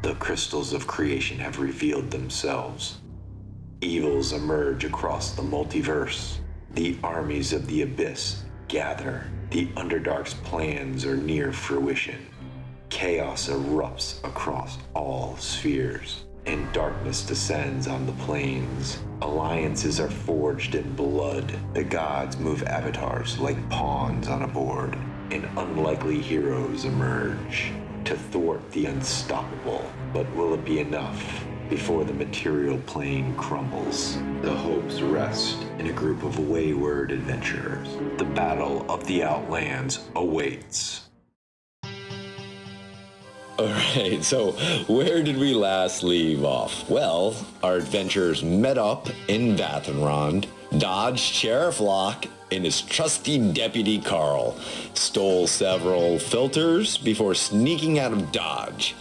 The crystals of creation have revealed themselves. Evils emerge across the multiverse. The armies of the abyss gather. The Underdark's plans are near fruition. Chaos erupts across all spheres, and darkness descends on the plains. Alliances are forged in blood. The gods move avatars like pawns on a board, and unlikely heroes emerge to thwart the unstoppable. But will it be enough before the material plane crumbles? The hopes rest in a group of wayward adventurers. The battle of the Outlands awaits. Alright, so where did we last leave off? Well, our adventurers met up in Vathenrond, dodged Sheriff Locke and his trusty deputy Carl, stole several filters before sneaking out of Dodge.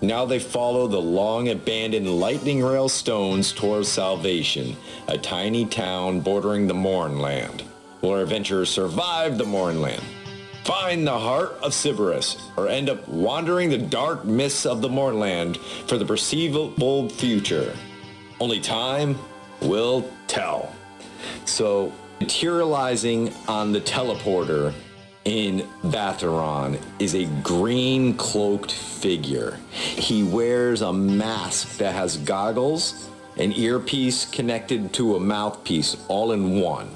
Now they follow the long-abandoned lightning rail stones towards Salvation, a tiny town bordering the Mournland. Will our adventurers survive the Mournland, find the heart of Sybaris, or end up wandering the dark mists of the Mournland for the perceivable future? Only time will tell. So, materializing on the teleporter in Vathenrond is a green cloaked figure. He wears a mask that has goggles, an earpiece connected to a mouthpiece, all in one.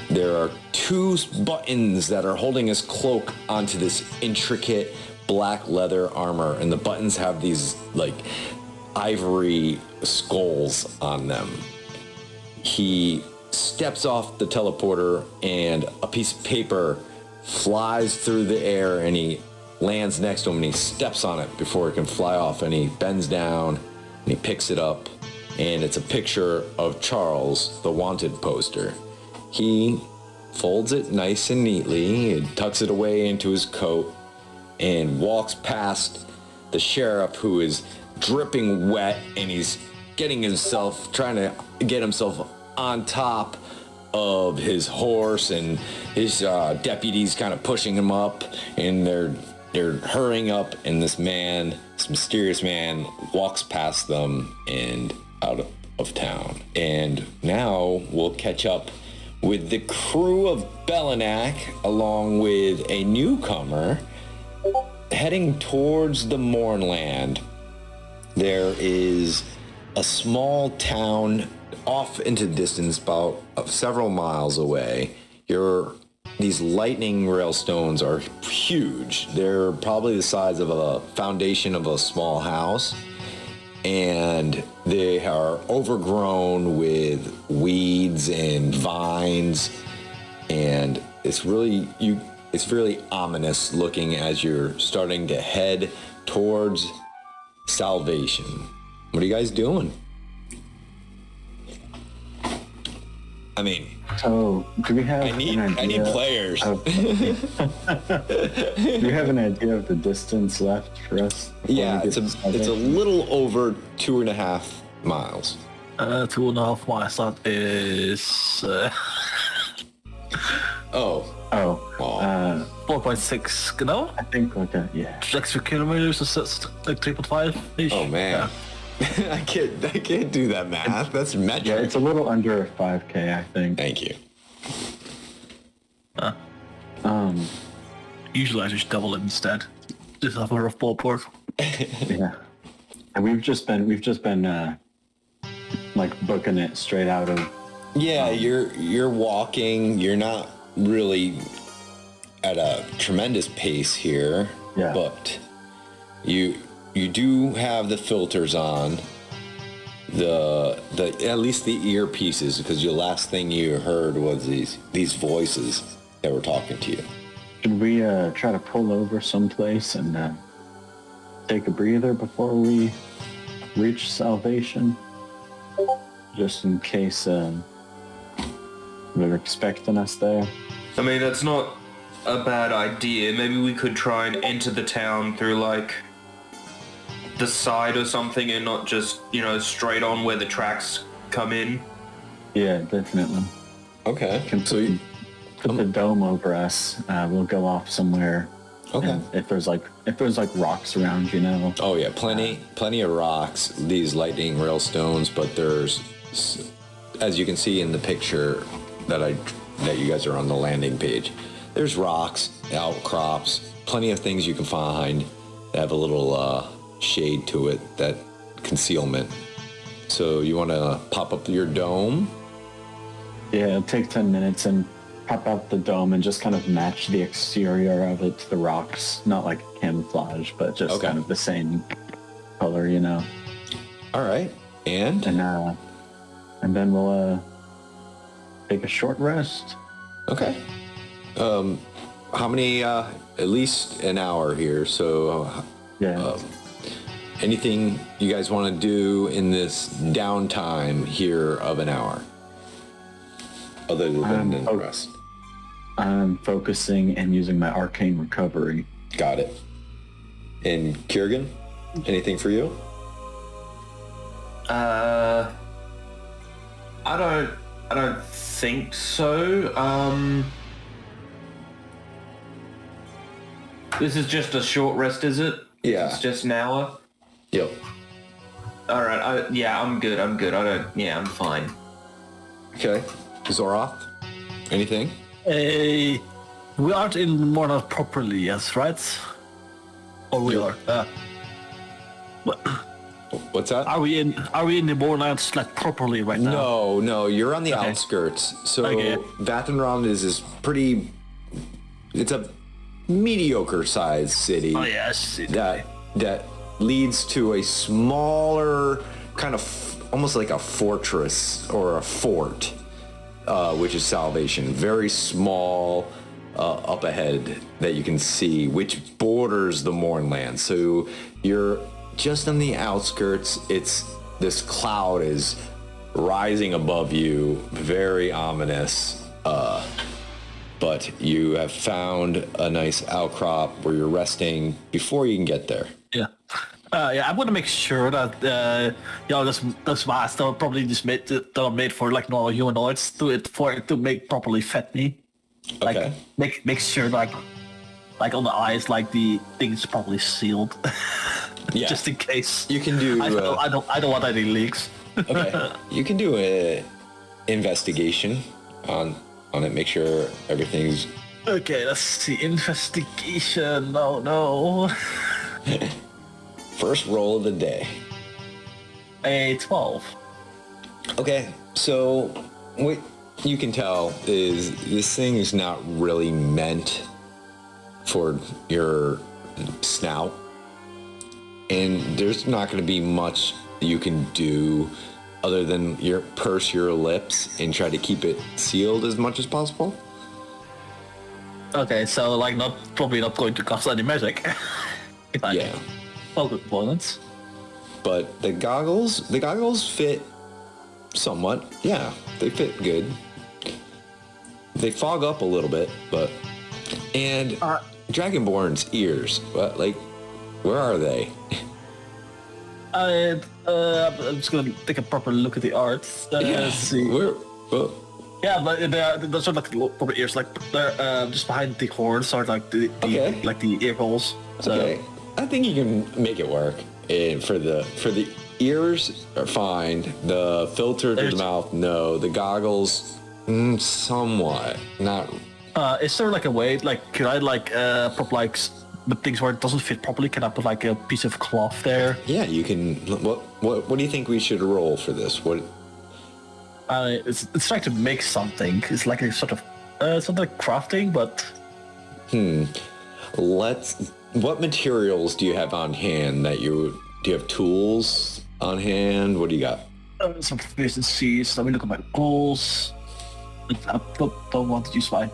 There are two buttons that are holding his cloak onto this intricate black leather armor, and the buttons have these like ivory skulls on them. He steps off the teleporter and a piece of paper flies through the air, and he lands next to him and he steps on it before it can fly off, and he bends down and he picks it up, and it's a picture of Charles, the wanted poster. He folds it nice and neatly and tucks it away into his coat and walks past the sheriff, who is dripping wet, and he's trying to get himself on top of his horse, and his deputies kind of pushing him up, and they're hurrying up, and this mysterious man walks past them and out of town. And now we'll catch up with the crew of Belinac, along with a newcomer, heading towards the Mournland. There is a small town off into the distance, about several miles away. These lightning rail stones are huge. They're probably the size of a foundation of a small house, and they are overgrown with weeds and vines, and it's really ominous looking as you're starting to head towards Salvation. What are you guys doing? I mean, so do we have? I need players. Do you have an idea of the distance left for us? Yeah, it's a little over 2.5 miles. 2.5 miles. That is. 4.6. No, I think like that. Yeah. Like 2 kilometers. Is like 3.5 ish. Oh man. Yeah. I can't do that math. That's metric. Yeah, it's a little under 5K, I think. Thank you. Usually I just double it instead. Just have a rough ballpark. Yeah, and we've just been like booking it straight out of. Yeah, you're walking. You're not really at a tremendous pace here. Yeah, but you do have the filters on, the at least the earpieces, because the last thing you heard was these voices that were talking to you. Should we try to pull over someplace and take a breather before we reach Salvation, just in case they're expecting us there? I mean, that's not a bad idea. Maybe we could try and enter the town through like the side or something, and not just, straight on where the tracks come in. Yeah, definitely. Okay. Put the dome over us. We'll go off somewhere Okay. And if there's like rocks around, you know. Oh yeah, plenty of rocks. These lightning railstones, but there's, as you can see in the picture that you guys are on the landing page, there's rocks, outcrops, plenty of things you can find that have a little shade to it, that concealment. So you want to pop up your dome? Yeah, it'll take 10 minutes and pop out the dome and just kind of match the exterior of it to the rocks. Not like camouflage, but just Okay. kind of the same color, you know. All right. And then we'll take a short rest. okay. How many? At least an hour here. So Yeah. anything you guys want to do in this downtime here of an hour, other than rest? I'm focusing and using my arcane recovery. Got it. And Kiergan, anything for you? I don't think so. This is just a short rest, is it? Yeah. It's just an hour. Yep. All right. I'm good. I'm fine. Okay. Zoroth, anything? We aren't in Mournland properly, yes, right? Or we are. What's that? Are we in the Mournlands like properly right now? No, you're on the outskirts. So Okay. Vathenrond is pretty. It's a mediocre sized city. Oh yes. that leads to a smaller kind of almost like a fortress or a fort, which is Salvation. Very small up ahead that you can see, which borders the Mournland. So you're just on the outskirts. This cloud is rising above you, very ominous. But you have found a nice outcrop where you're resting before you can get there. Yeah. Yeah, I want to make sure that this mask that probably just made for like normal humanoids to make properly fit me. Like Okay. make sure like on the eyes like the thing's properly sealed. Yeah. Just in case. You can do. I don't want any leaks. Okay. You can do a investigation on it. Make sure everything's. Okay, let's see. Investigation. No. First roll of the day. A 12. Okay. So what you can tell is this thing is not really meant for your snout, and there's not going to be much you can do other than purse your lips and try to keep it sealed as much as possible. Okay, so like probably not going to cost any magic. Yeah. Well, good points. But the goggles fit somewhat. Yeah, they fit good. They fog up a little bit, and Dragonborn's ears. Where are they? I'm just gonna take a proper look at the art. Let's see. Yeah, but they're sort of like proper ears, like they're just behind the horns, or like the ear holes. So. Okay, I think you can make it work. And for the ears are fine. The filter to the mouth, no. The goggles, somewhat. Not. Is there like a way, like could I put like the things where it doesn't fit properly? Can I put like a piece of cloth there? Yeah, you can. What do you think we should roll for this? What? It's trying to make something. It's like a sort of something like crafting, but. What materials do you have on hand do you have tools on hand? What do you got? Some fish and seeds. Let me look at my goals. I don't want to use my.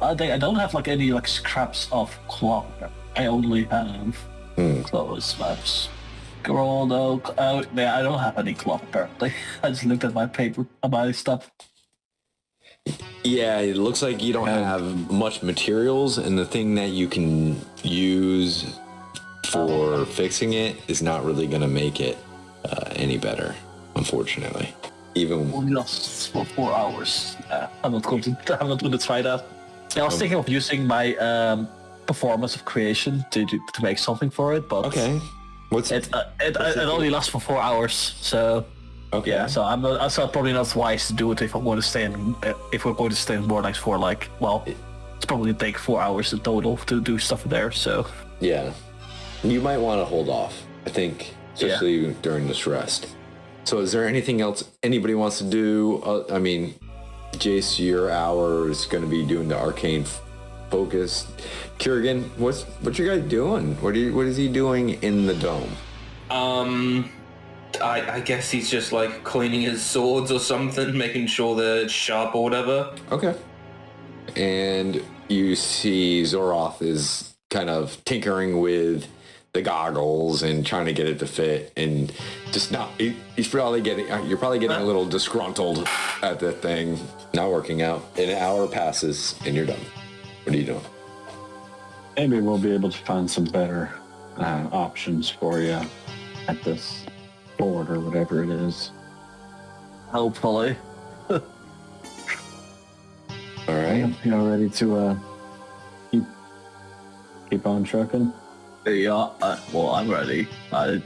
I don't have like any like scraps of cloth. I only have clothes, maps. Girl, no. Yeah, I don't have any cloth apparently. I just looked at my paper, my stuff. Yeah, it looks like you don't have much materials, and the thing that you can use for fixing it is not really going to make it any better, unfortunately. Even Only lost for 4 hours. I'm not going to try that. Yeah, I was thinking of using my performance of creation to make something for it, but Okay. What's it only lasts for 4 hours, so okay? yeah. So I'm not, so probably not wise to do it if I'm going to stay in if we're going to stay in Mournland for like it's probably take 4 hours in total to do stuff there. So Yeah. You might want to hold off. I think, especially during this rest. So, is there anything else anybody wants to do? I mean, Jace, your hour is going to be doing the arcane focus. Kurgan, what's your guy doing? What is he doing in the dome? I guess he's just like cleaning his swords or something, making sure they're sharp or whatever. Okay. And you see Zoroth is kind of tinkering with the goggles and trying to get it to fit, and just not. He's probably getting. You're probably getting a little disgruntled at the thing not working out. An hour passes and you're done. What are you doing? Maybe we'll be able to find some better options for you at this board or whatever it is. hopefully. All right. You all ready to keep on trucking? Yeah, well, I'm ready. I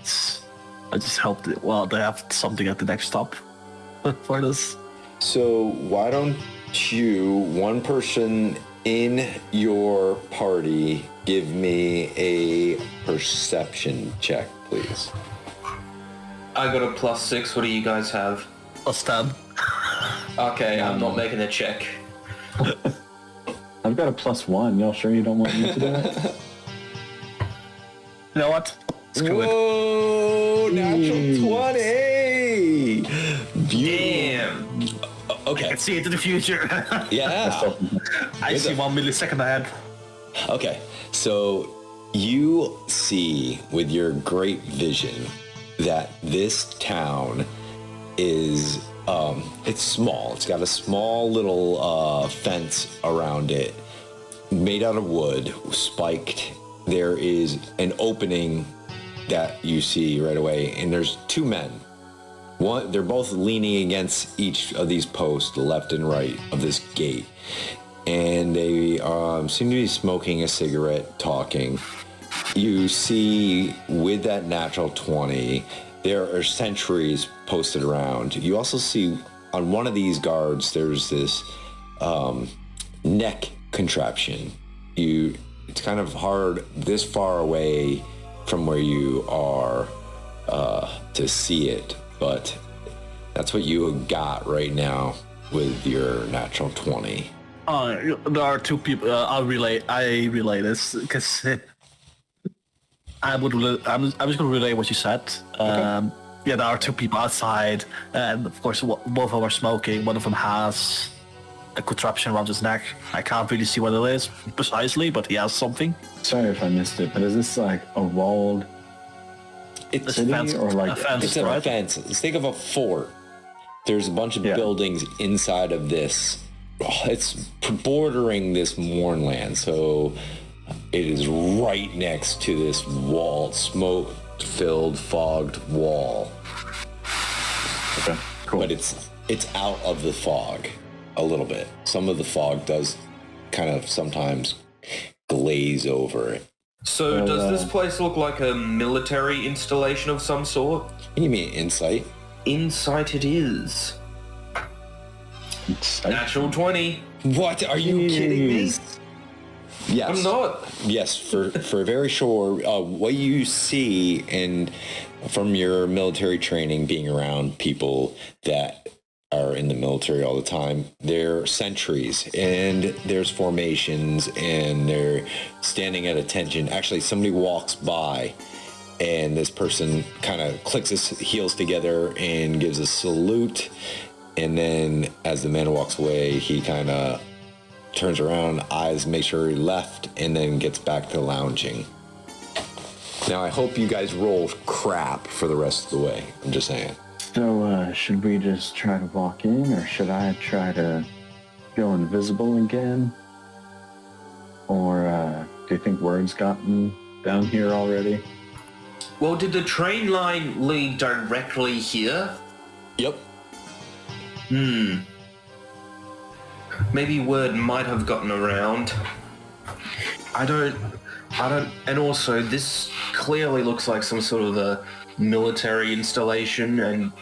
just hope that, well, they have something at the next stop for this. So why don't you, one person in your party, give me a perception check, please. I got a +6. What do you guys have? +10. Okay, I'm not making a check. I've got a +1. Y'all sure you don't want me to do it? You know what? Screw it. Whoa, natural 20! Damn. I Okay, can see into the future. yeah. I see 1 millisecond ahead. Okay, so you see with your great vision that this town is, it's small. It's got a small little fence around it, made out of wood, spiked. There is an opening that you see right away, and there's two men. One, they're both leaning against each of these posts, left and right of this gate, and they seem to be smoking a cigarette, talking. You see, with that natural 20, there are sentries posted around. You also see on one of these guards, there's this neck contraption. It's kind of hard this far away from where you are to see it, but that's what you got right now with your natural 20. There are two people. I relay this because I'm just going to relay what you said. Okay. Yeah, there are two people outside, and of course, both of them are smoking. One of them has a contraption around his neck. I can't really see what it is precisely, but he has something. Sorry if I missed it, but is this like a walled It's city fence- or like a fence. It's a right? fence. Think of a fort. There's a bunch of buildings inside of this. It's bordering this Mournland, so it is right next to this wall, smoke-filled, fogged wall. Okay, cool. But it's out of the fog a little bit. Some of the fog does kind of sometimes glaze over it. So does this place look like a military installation of some sort? Can you mean insight? Insight it is. Natural 20. What? Are you kidding me? Yes. I'm not. Yes, for very sure. What you see and from your military training, being around people that are in the military all the time, they're sentries and there's formations and they're standing at attention. Actually, somebody walks by and this person kind of clicks his heels together and gives a salute. And then as the man walks away, he kind of turns around, eyes, make sure he left, and then gets back to lounging. Now, I hope you guys roll crap for the rest of the way. I'm just saying. So, should we just try to walk in, or should I try to go invisible again? Or, do you think word's gotten down here already? Well, did the train line lead directly here? Yep. Maybe word might have gotten around. I don't, and also this clearly looks like some sort of a military installation, and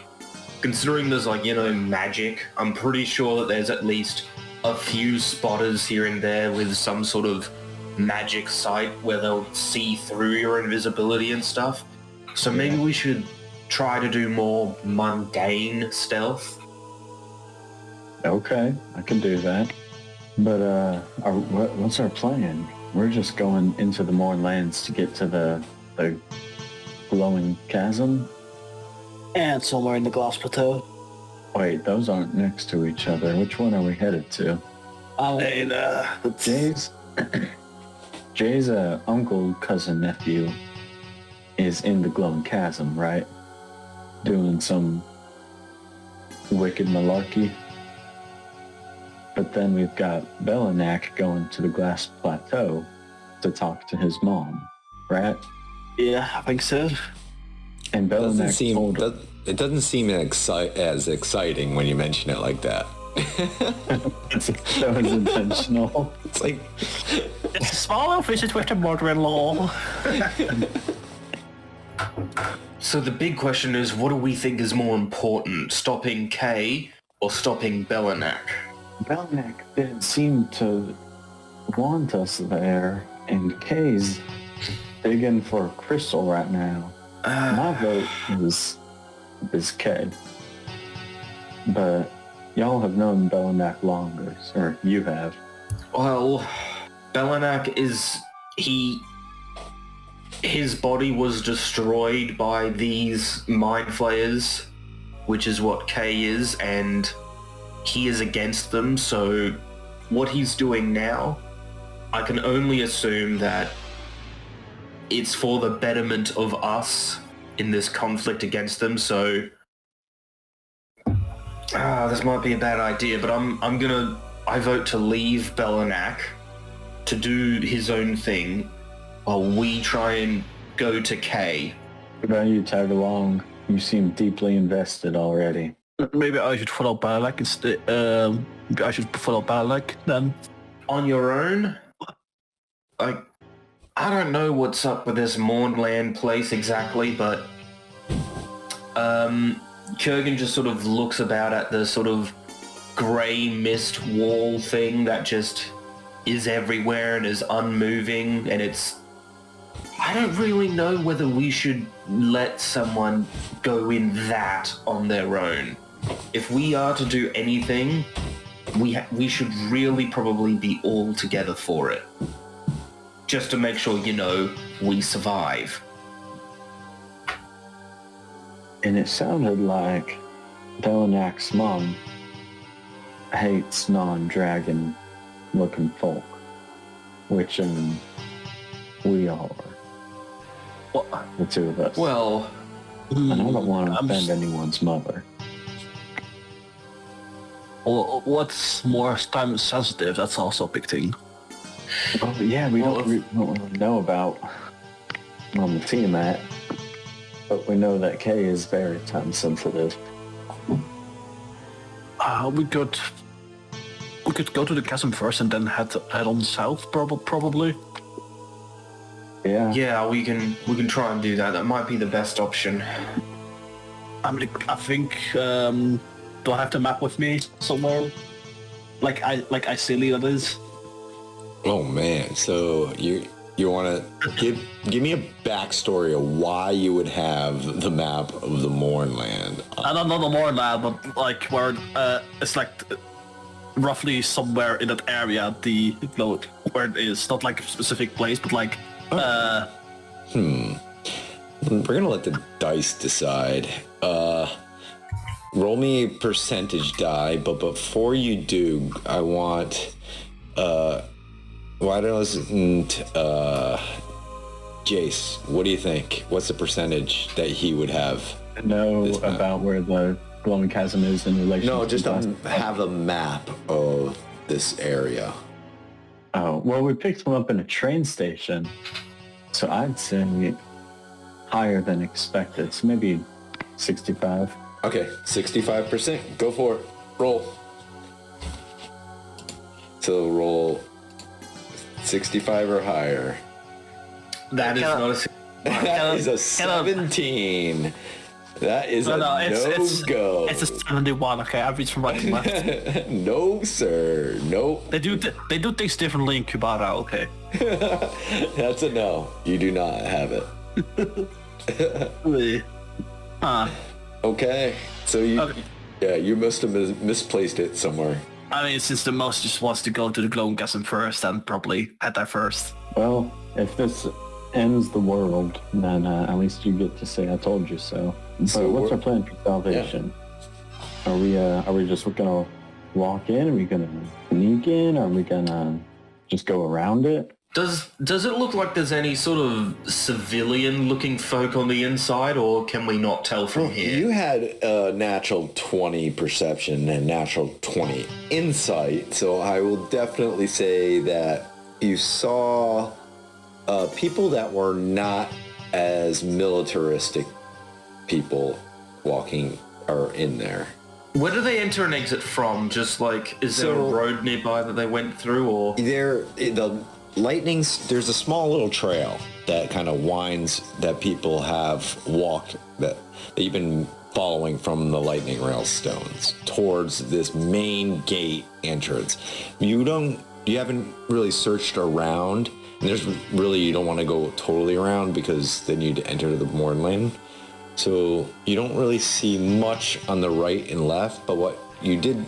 considering there's like, magic, I'm pretty sure that there's at least a few spotters here and there with some sort of magic sight where they'll see through your invisibility and stuff. So maybe we should try to do more mundane stealth. Okay, I can do that. But what's our plan? We're just going into the Mournlands to get to the glowing chasm? And somewhere in the glass plateau. Wait, those aren't next to each other. Which one are we headed to? Jay's uncle, cousin, nephew is in the glowing chasm, right? Doing some wicked malarkey. But then we've got Bellinak going to the glass plateau to talk to his mom, right? Yeah, I think so. And Bellinak told her. It doesn't seem as exciting when you mention it like that. That was intentional. It's like... It's a small visit with the mother-in-law. So the big question is, what do we think is more important, stopping Kay or stopping Bellinak? Bellinak didn't seem to want us there, and Kay's digging for a crystal right now. My vote is Kay. But y'all have known Bellinak longer, or you have. Well, Bellinak is... His body was destroyed by these mind flayers, which is what Kay is, and he is against them, so what he's doing now, I can only assume that it's for the betterment of us in this conflict against them, so this might be a bad idea, but I vote to leave Bellinak to do his own thing while we try and go to Kay. What about you, tag along? You seem deeply invested already. Maybe I should follow Balak instead. Maybe I should follow Balak then. On your own? I don't know what's up with this Mournland place exactly, but Kurgan just sort of looks about at the sort of grey mist wall thing that just is everywhere and is unmoving, and I don't really know whether we should let someone go in that on their own. If we are to do anything, we should really probably be all together for it. Just to make sure, we survive. And it sounded like Bellinak's mom hates non-dragon looking folk, which we all are. The two of us. Well, and I don't want to offend anyone's mother. What's more time sensitive? That's also a big thing. Well, yeah, we don't really know about on the team at, but we know that Kay is very time sensitive. We could go to the chasm first and then head on south, probably. Yeah, we can try and do that. That might be the best option. I think. Do I have the map with me somewhere? Like I silly that is. Oh man! So you want to give me a backstory of why you would have the map of the Mournland? Not the Mournland, but like where it's like roughly somewhere in that area. Where it is, not like a specific place, but like. We're gonna let the dice decide. Roll me a percentage die, but before you do, I want why doesn't Jace, what do you think? What's the percentage that he would have? Know about where the glowing chasm is in relation No, to just have a map of this area. Oh, well, we picked them up in a train station, so I'd say higher than expected, so maybe 65. Okay, 65%. Go for it. Roll. So roll 65 or higher. That is not a... That is a 17. That is a no-go. It's a 71. Okay, I read from right to left. No, sir. Nope. They do things differently in Cubata. Okay. That's a no. You do not have it. Okay. So you must have misplaced it somewhere. I mean, since the mouse just wants to go to the glowing chasm first, then probably head there first. Well, if this ends the world, then at least you get to say I told you so. So what's our plan for salvation? Yeah. Are we just gonna walk in? Are we gonna sneak in? Are we gonna just go around it? Does it look like there's any sort of civilian-looking folk on the inside, or can we not tell from here? You had a natural 20 perception and natural 20 insight, so I will definitely say that you saw people that were not as militaristic people walking or in there. Where do they enter and exit from? Just like, is there a road nearby that they went through, or? There's a small little trail that kind of winds that people have walked that you've been following from the lightning rail stones towards this main gate entrance. You haven't really searched around, and you don't want to go totally around because then you'd enter the Mournland. So you don't really see much on the right and left, but what you didn't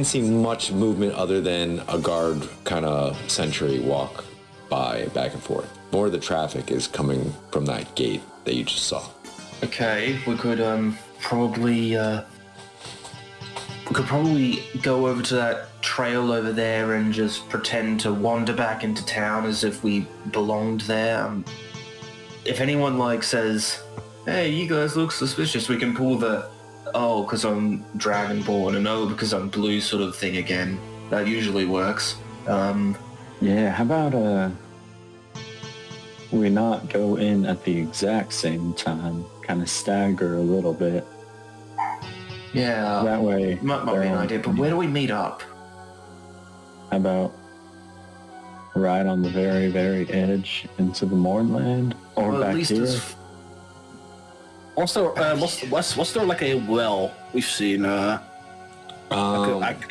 see much movement other than a guard kind of sentry walk by back and forth. More of the traffic is coming from that gate that you just saw. Okay, we could probably go over to that trail over there and just pretend to wander back into town as if we belonged there. If anyone says, "Hey, you guys look suspicious," we can pull the "oh, because I'm Dragonborn," and "oh, because I'm blue" sort of thing again. That usually works. Yeah, how about we not go in at the exact same time, kind of stagger a little bit. Yeah. That way. Might be an idea, but where do we meet up? How about right on the very, very edge into the Mournland? Or well, back at least here? Was there like a well we've seen? I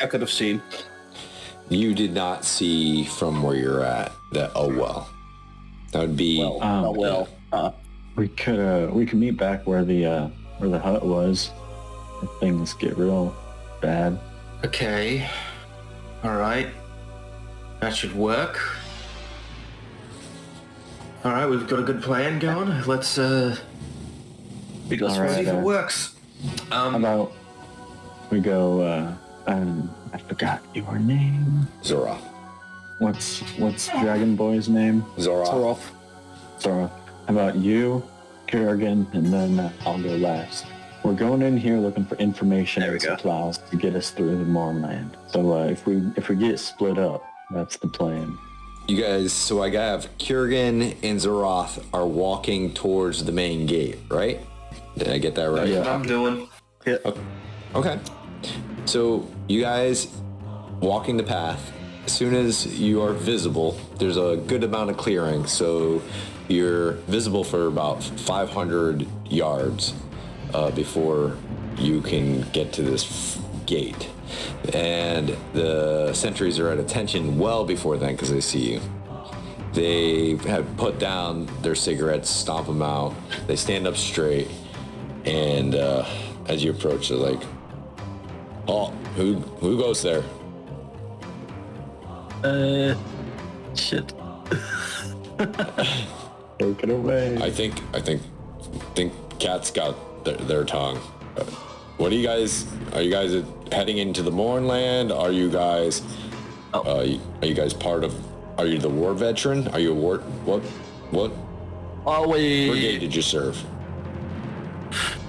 could have seen. You did not see from where you're at that well. That would be we could meet back where the hut was if things get real bad. Okay. Alright. That should work. Alright, we've got a good plan going. Let's see if it works. How about we go I forgot your name. Zoroth. What's Dragon Boy's name? Zoroth. How about you, Kerrigan, and then I'll go last. We're going in here looking for information and supplies to get us through the Mournland. So if we get split up, that's the plan. You guys, so I have Kerrigan and Zoroth are walking towards the main gate, right? Did I get that right? That's what I'm doing. Yeah. Okay. So you guys walking the path. As soon as you are visible, there's a good amount of clearing, so you're visible for about 500 yards before you can get to this gate. And the sentries are at attention well before then because they see you. They have put down their cigarettes, stomp them out. They stand up straight, and as you approach, they're like, "Oh, who goes there?" Shit. Take it away. I think Cat's got their tongue. What are you guys heading into the Mournland? Are you guys are you guys part of, are you the war veteran? Are you a war, what brigade did you serve?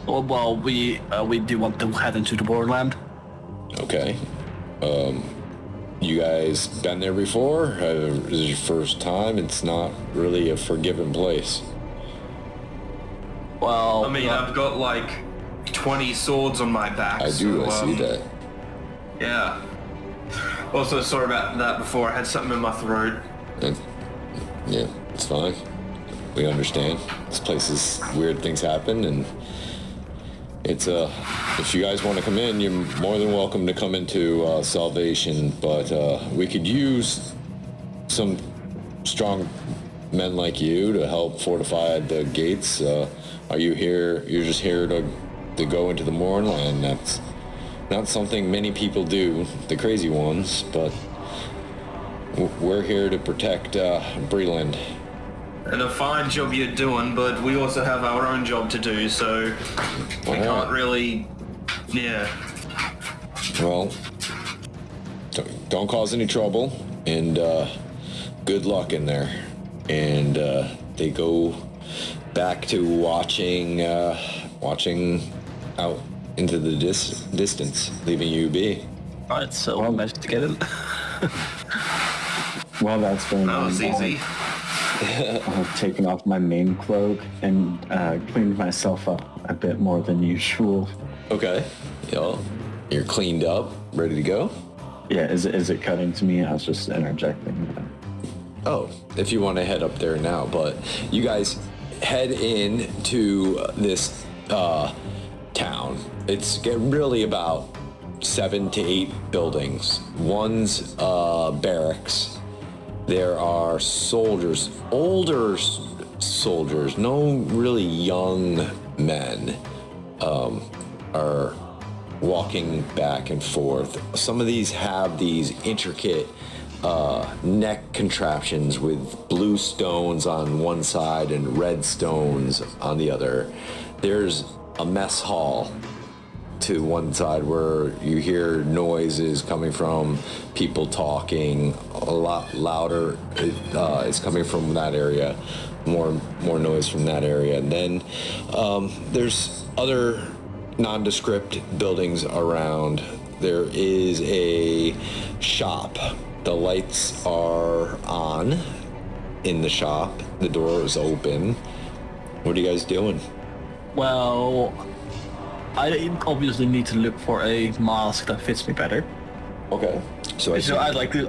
Well, we do want to head into the Mournland. Okay. You guys been there before? Is it your first time? It's not really a forgiven place. Well, I mean, I've got like 20 swords on my back. I do, I see that. Yeah. Also, sorry about that before. I had something in my throat. Yeah, it's fine. We understand. This place is weird things happen, and it's if you guys want to come in, you're more than welcome to come into Salvation, but we could use some strong men like you to help fortify the gates. Are you here? You're just here to go into the Mournland. That's not something many people do, the crazy ones, but we're here to protect Breland. And a fine job you're doing, but we also have our own job to do, so we can't really... Yeah. Well, don't cause any trouble, and good luck in there. And they go back to watching out into the distance, leaving you be. Alright, so I managed to get it. While that's going That on, was easy. I've taken off my main cloak and cleaned myself up a bit more than usual. Okay. You're cleaned up, ready to go? Yeah, is it cutting to me? I was just interjecting that. Oh, if you want to head up there now, but you guys head in to this town. It's really about 7 to 8 buildings. One's barracks. There are soldiers, older soldiers, no really young men are walking back and forth. Some of these have these intricate neck contraptions with blue stones on one side and red stones on the other. There's a mess hall to one side where you hear noises coming from people talking a lot louder. It's coming from that area, more noise from that area. And then there's other nondescript buildings around. There is a shop. The lights are on in the shop. The door is open. What are you guys doing? Well, I obviously need to look for a mask that fits me better. Okay. So I'd like to,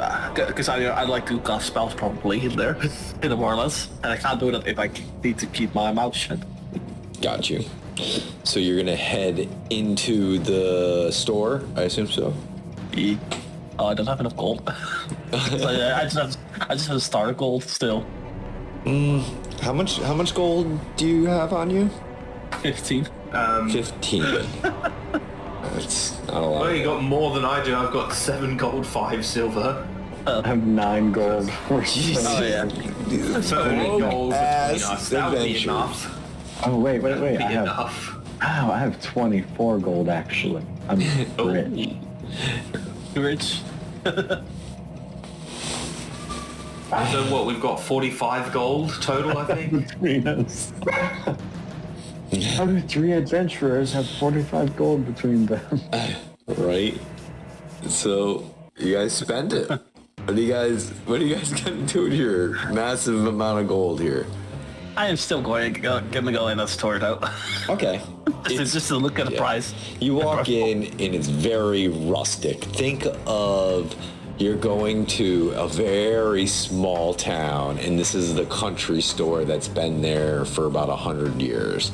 because I'd like to cast spells probably in there, in the Mournlands, and I can't do that if I need to keep my mouth shut. Got you. So you're gonna head into the store, I assume so? Oh, I don't have enough gold. So, I just have a starter gold still. How much gold do you have on you? 15. 15. That's not a lot. Well, you got more than I do. I've got 7 gold, 5 silver. I have 9 gold. Oh yeah. 30 gold. ass That would be adventure. enough. Oh wait. Be I have enough. I have 24 gold actually. I'm rich. Rich. So what? We've got 45 gold total, I think. Between us. How do 3 adventurers have 45 gold between them? Right? So you guys spend it. What are you guys gonna do with your massive amount of gold here? I am still gonna go in and store it out. Okay. just to look at the price. You walk in and it's very rustic. Think of you're going to a very small town, and this is the country store that's been there for about 100 years.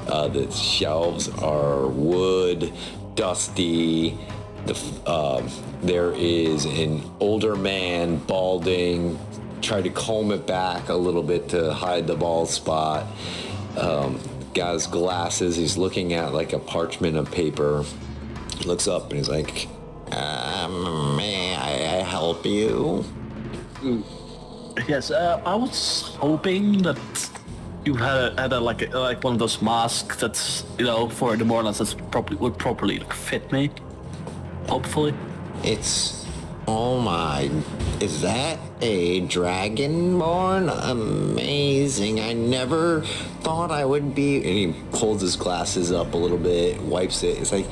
The shelves are wood, dusty. There is an older man, balding, tried to comb it back a little bit to hide the bald spot. Got his glasses. He's looking at like a parchment of paper. He looks up and he's like, may I help you? Yes, I was hoping that you had like one of those masks that's for the Mournlands that's would properly fit me. Hopefully. Oh my, is that a dragonborn? Amazing. I never thought I would be. And he holds his glasses up a little bit, wipes it. It's like,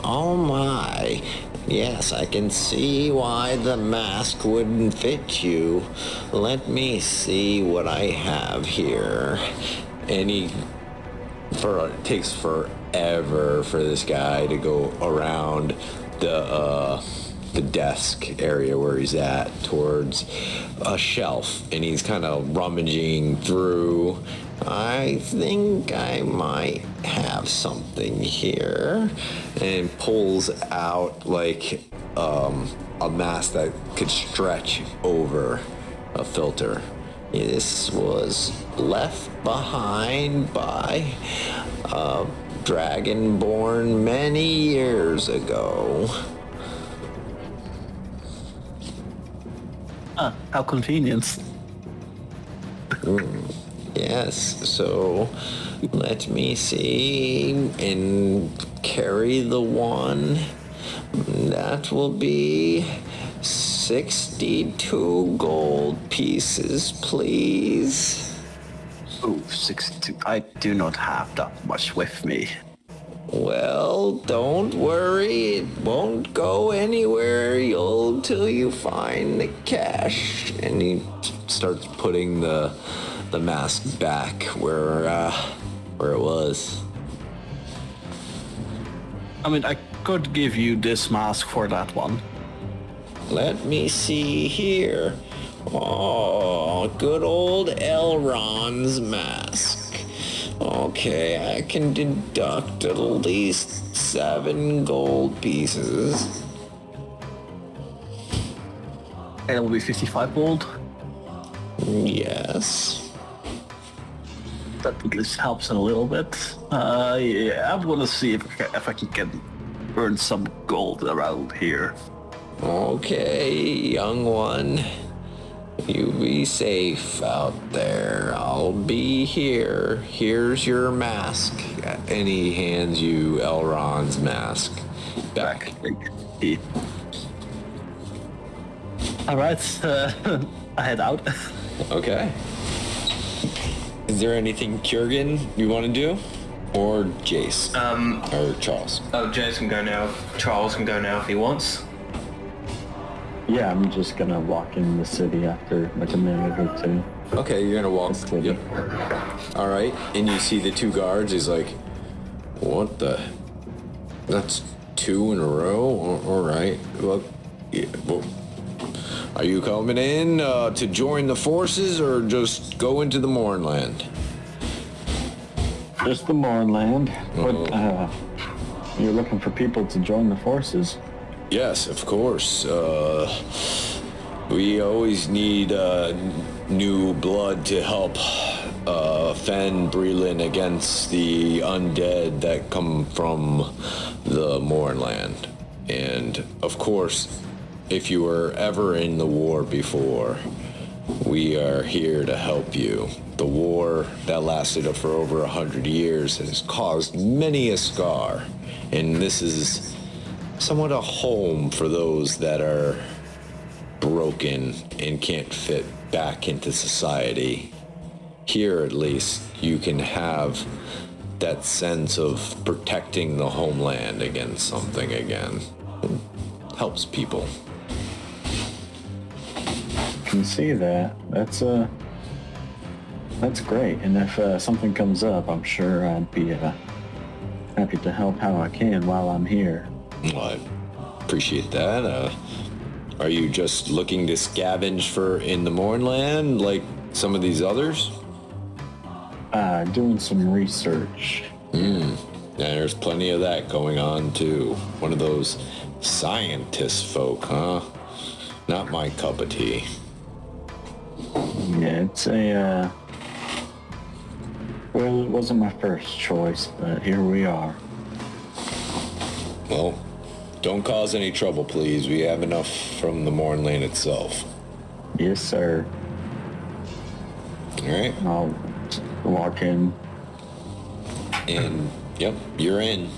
oh my. Yes, I can see why the mask wouldn't fit you. Let me see what I have here. And it takes forever for this guy to go around the the desk area where he's at towards a shelf, and he's kind of rummaging through. I think I might have something here, and pulls out like a mask that could stretch over a filter. This was left behind by a dragonborn many years ago. Ah, how convenient. Yes, so let me see and carry the one. That will be 62 gold pieces, please. Oh, 62. I do not have that much with me. Well, don't worry, it won't go anywhere till you find the cash. And he starts putting the mask back where it was. I mean, I could give you this mask for that one. Let me see here. Oh, good old Elrond's mask. Okay, I can deduct at least 7 gold pieces. It will be 55 gold. Yes. That at least helps a little bit. Yeah, I'm gonna see if I can earn some gold around here. Okay, young one. You be safe out there. I'll be here. Here's your mask. And he hands you Elrond's mask back. Alright, I head out. Okay. Is there anything Kurgan you want to do? Or Jace? Or Charles? Oh, Jace can go now. Charles can go now if he wants. Yeah, I'm just gonna walk in the city after like a minute or two. Okay, you're gonna walk. Yep. All right, and you see the 2 guards. He's like, "What the? That's 2 in a row. All right. Well, yeah, well, are you coming in to join the forces, or just go into the Mournland?" Just the Mournland. But you're looking for people to join the forces? Yes, of course. We always need new blood to help fend Breland against the undead that come from the Mournland. And of course, if you were ever in the war before, we are here to help you. The war that lasted for over 100 years has caused many a scar, and this is somewhat a home for those that are broken and can't fit back into society. Here, at least, you can have that sense of protecting the homeland against something again. It helps people. I can see that. That's great. And if something comes up, I'm sure I'd be happy to help how I can while I'm here. Well, I appreciate that. Are you just looking to scavenge for in the Mournland like some of these others? Doing some research. Yeah, there's plenty of that going on too. One of those scientist folk, huh? Not my cup of tea. Yeah, it's a, well, it wasn't my first choice, but here we are. Well, don't cause any trouble, please. We have enough from the Mournland itself. Yes, sir. All right. I'll walk in. And, yep, you're in.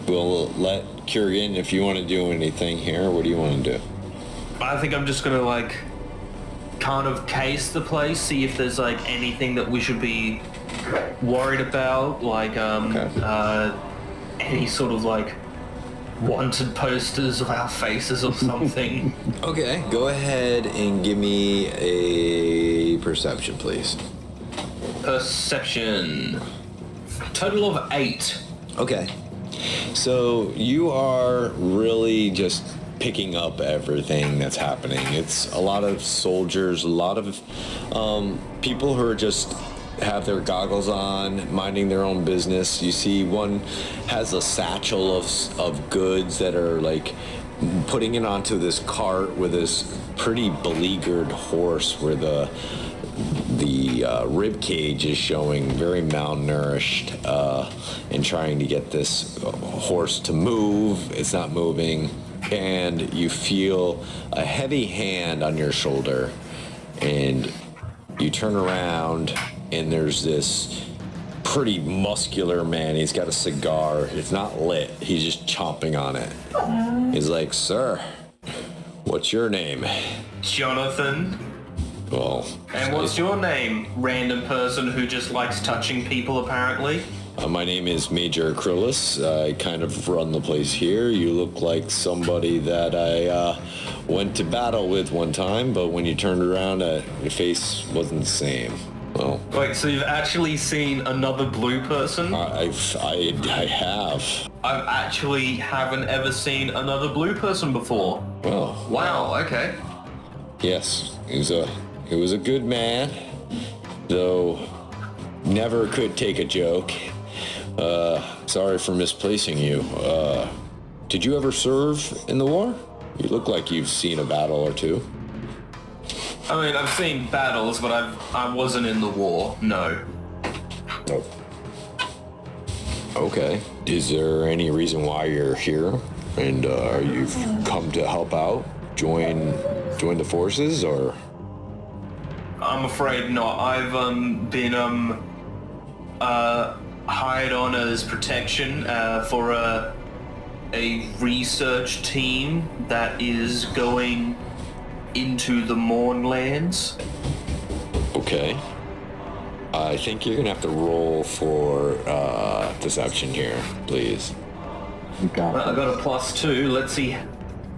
We'll let Kurgan, if you want to do anything here, what do you want to do? I think I'm just gonna like kind of case the place, see if there's like anything that we should be worried about, like any sort of like wanted posters of our faces or something. Okay, go ahead and give me a perception, please. Perception. Total of 8. Okay. So you are really just picking up everything that's happening. It's a lot of soldiers, a lot of people who are just have their goggles on, minding their own business. You see one has a satchel of goods that are like putting it onto this cart with this pretty beleaguered horse where the rib cage is showing, very malnourished, and trying to get this horse to move. It's not moving, and you feel a heavy hand on your shoulder, and you turn around, and there's this pretty muscular man. He's got a cigar. It's not lit. He's just chomping on it. He's like, "Sir, what's your name?" Jonathan. Well, And what's your name, random person who just likes touching people, apparently? my name is Major Acrylis. I kind of run the place here. You look like somebody that I went to battle with one time, but when you turned around, your face wasn't the same. Well, Wait, so you've actually seen another blue person? I have. I actually haven't ever seen another blue person before. Well, Wow, okay. yes, he was a good man, though never could take a joke. Sorry for misplacing you. Did you ever serve in the war? You look like you've seen a battle or two. I mean, I've seen battles, but I wasn't in the war, no. Nope. Okay. Is there any reason why you're here? And you've come to help out? Join the forces, or? I'm afraid not. I've been hired on as protection for a research team that is going into the Mournlands. Okay. I think you're gonna have to roll for deception here, please. You got I it. got a +2. Let's see.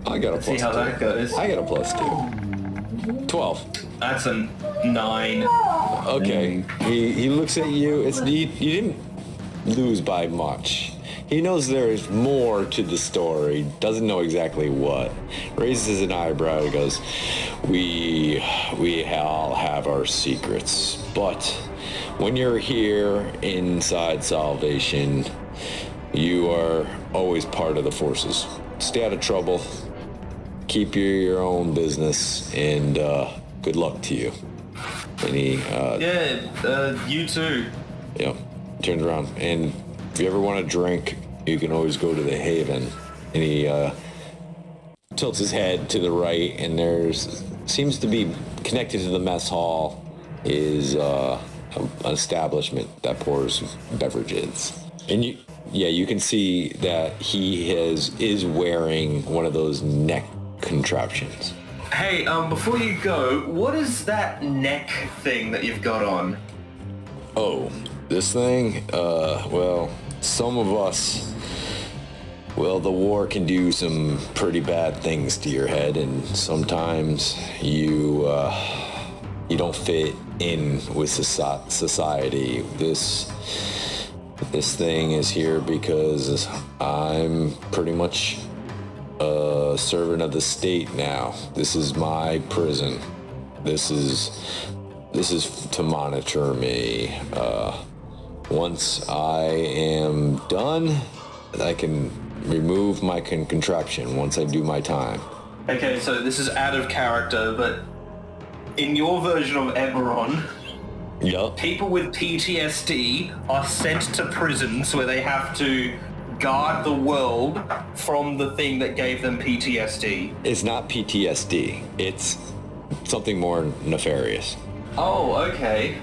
I got a Let's see plus how 2. that goes. I got a +2. 12. That's a 9. Okay. He looks at you. You didn't lose by much. He knows there's more to the story. Doesn't know exactly what. Raises an eyebrow and goes, We all have our secrets, but when you're here inside Salvation, you are always part of the forces. Stay out of trouble. Keep your own business, and good luck to you. And he, You too. yeah, turns around. And if you ever want a drink, you can always go to the Haven. And he tilts his head to the right, and there's seems to be connected to the mess hall is an establishment that pours beverages. And you can see that he is wearing one of those neck contraptions. Hey, before you go, what is that neck thing that you've got on? Oh, this thing? Well, some of us, the war can do some pretty bad things to your head, and sometimes you don't fit in with society. This thing is here because I'm pretty much a servant of the state now. This is my prison. This is to monitor me. Once I am done, I can remove my contraption once I do my time. Okay, so this is out of character, but in your version of Eberron, Yup. people with PTSD are sent to prisons where they have to guard the world from the thing that gave them PTSD. It's not PTSD. It's something more nefarious. Oh, okay.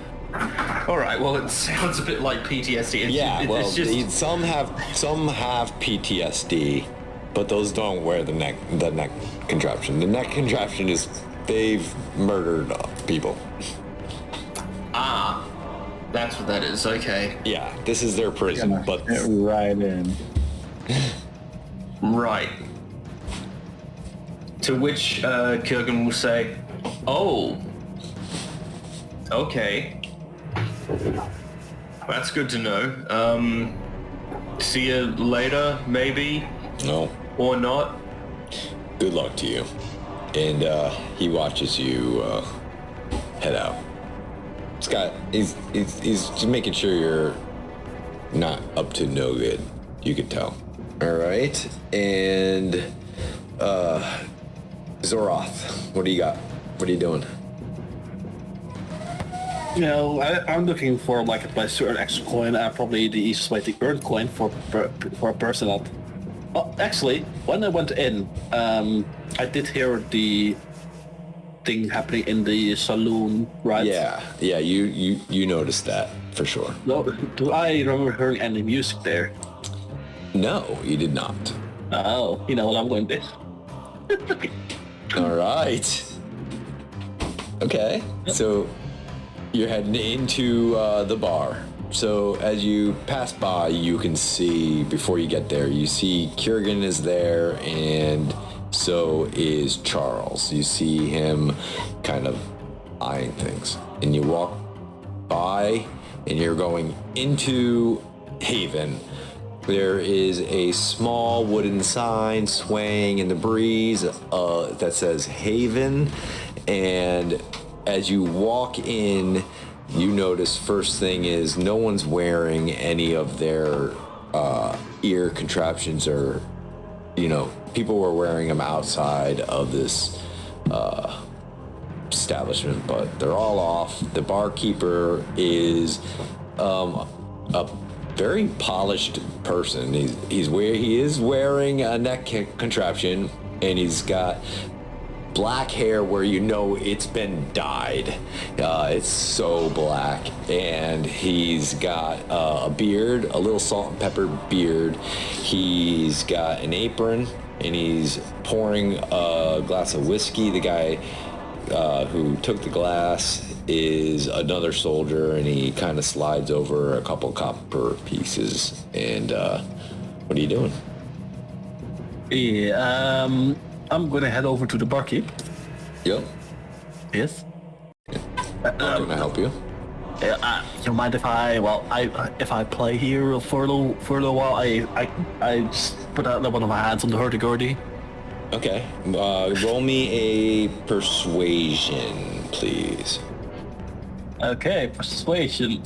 All right. Well, it sounds a bit like PTSD. It's just some have PTSD, but those don't wear the neck contraption. The neck contraption is they've murdered people. That's what that is. Okay. Yeah, this is their prison, Gonna but fit right in. Right. To which Kurgan will say, "Oh, okay. That's good to know. See you later, maybe, no. or not." Good luck to you. And he watches you head out. Scott, he's just making sure you're not up to no good. You can tell. All right, and Zoroth, what do you got? What are you doing? You know, I'm looking for like a place to earn extra coin. Probably the easiest way to earn coin for a person that. Oh, actually, when I went in, I did hear the thing happening in the saloon, right? Yeah, you noticed that for sure. No, do I remember hearing any music there? No, you did not. Oh, you know what I'm going to do. All right. Okay, so you're heading into the bar. So as you pass by, you can see, before you get there, you see Kiergan is there, and so is Charles. You see him kind of eyeing things. And you walk by, and you're going into Haven. There is a small wooden sign swaying in the breeze that says Haven. And as you walk in, you notice first thing is no one's wearing any of their ear contraptions, or, you know, people were wearing them outside of this establishment, but they're all off. The barkeeper is a very polished person. He is wearing a neck contraption, and he's got black hair where you know it's been dyed. It's so black, and he's got a beard, a little salt and pepper beard. He's got an apron, and he's pouring a glass of whiskey. The guy who took the glass is another soldier, and he kind of slides over a couple copper pieces. And what are you doing? Yeah, I'm gonna head over to the barkeep. Yep. Yes. Can I help you? You mind if I play here for a little while? I just put out one of my hands on the hurdy-gurdy. Okay. Roll me a persuasion, please. Okay, persuasion.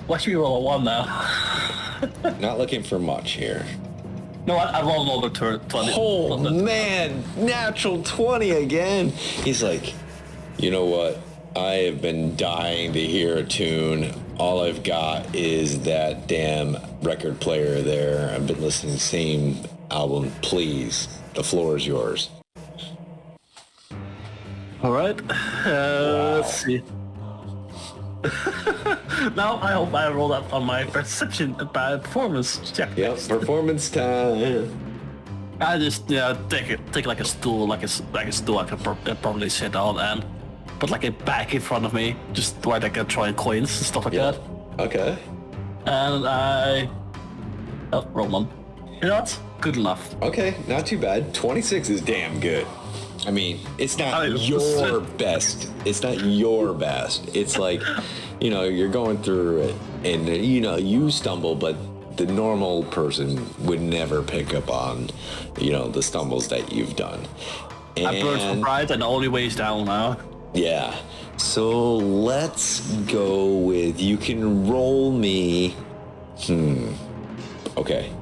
Watch me roll a 1 now. Not looking for much here. No, I rolled another 20. Oh man, natural 20 again. He's like, you know what? I have been dying to hear a tune. All I've got is that damn record player there. I've been listening to the same album. Please, the floor is yours. All right. Let's see. Now I hope I roll up on my perception performance check. Yep, performance time. I just take like a stool, like a stool I can probably sit on, and put like a bag in front of me, just where I can try coins and stuff like that. Okay. And I roll 1. You know what? Good enough. Okay, not too bad. 26 is damn good. I mean, it's not your best. It's not your best. It's like, you know, you're going through it, and, you know, you stumble, but the normal person would never pick up on, you know, the stumbles that you've done. And I burned for pride, and the only way is down now. yeah. So let's go with, you can roll me. Okay.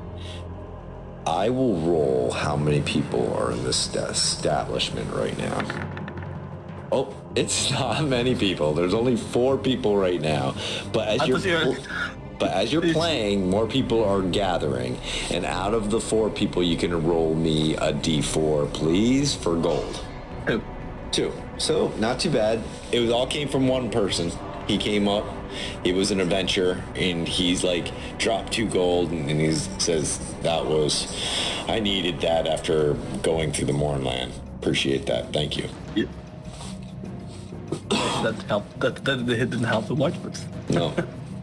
I will roll how many people are in this establishment right now. Oh, it's not many people. There's only 4 people right now. But as you're playing, more people are gathering. And out of the 4 people, you can roll me a d4, please, for gold. 2. So, not too bad. It all came from one person. He came up. It was an adventure, and he's like dropped 2 gold, and he says I needed that after going through the Mournland. Appreciate that. Thank you. Yeah. That helped. That didn't help too much, but No.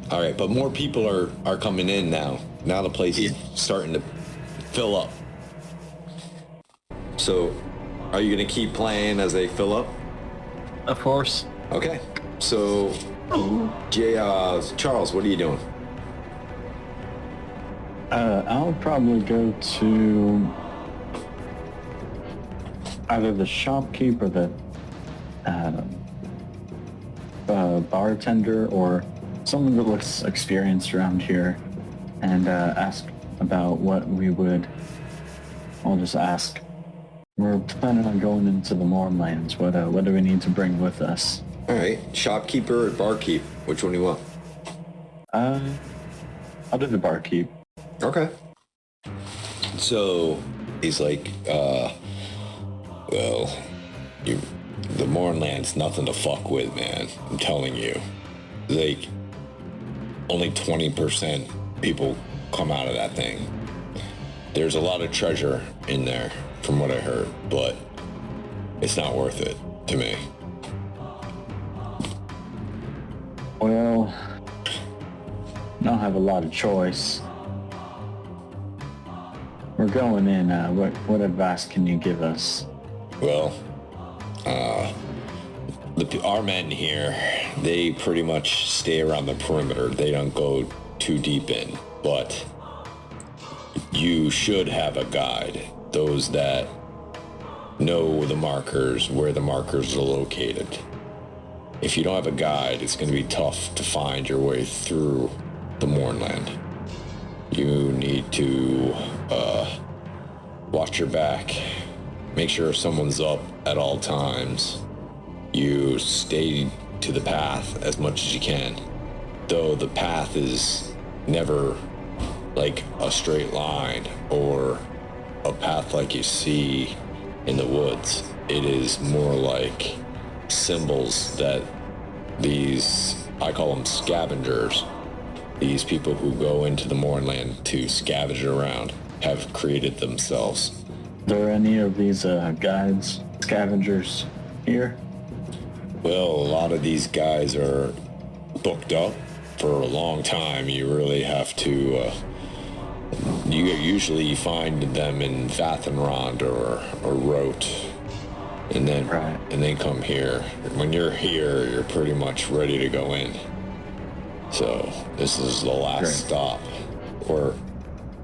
All right, but more people are coming in now. Now the place is starting to fill up. So, are you gonna keep playing as they fill up? of course. Okay. So, Charles, what are you doing? I'll probably go to either the shopkeep or the bartender or someone that looks experienced around here and ask about what we would. I'll just ask. We're planning on going into the Mournlands. What do we need to bring with us? All right, shopkeeper or barkeep? Which one do you want? I'll do the barkeep. Okay. So he's like, well, the Mournland's nothing to fuck with, man. I'm telling you. Like, only 20% people come out of that thing. There's a lot of treasure in there, from what I heard, but it's not worth it to me. Well, I don't have a lot of choice. We're going in. What advice can you give us? Well, our men here, they pretty much stay around the perimeter. They don't go too deep in, but you should have a guide. Those that know the markers, where the markers are located. If you don't have a guide, it's going to be tough to find your way through the Mournland. You need to watch your back. Make sure someone's up at all times. You stay to the path as much as you can. Though the path is never like a straight line or a path like you see in the woods. It is more like symbols that these, I call them scavengers, these people who go into the Mournland to scavenge around, have created themselves. Are there any of these guides, scavengers here? Well, a lot of these guys are booked up for a long time. You really have to, you usually find them in Vathenrond or Rote. And then come here. When you're here, you're pretty much ready to go in. So this is the last stop, or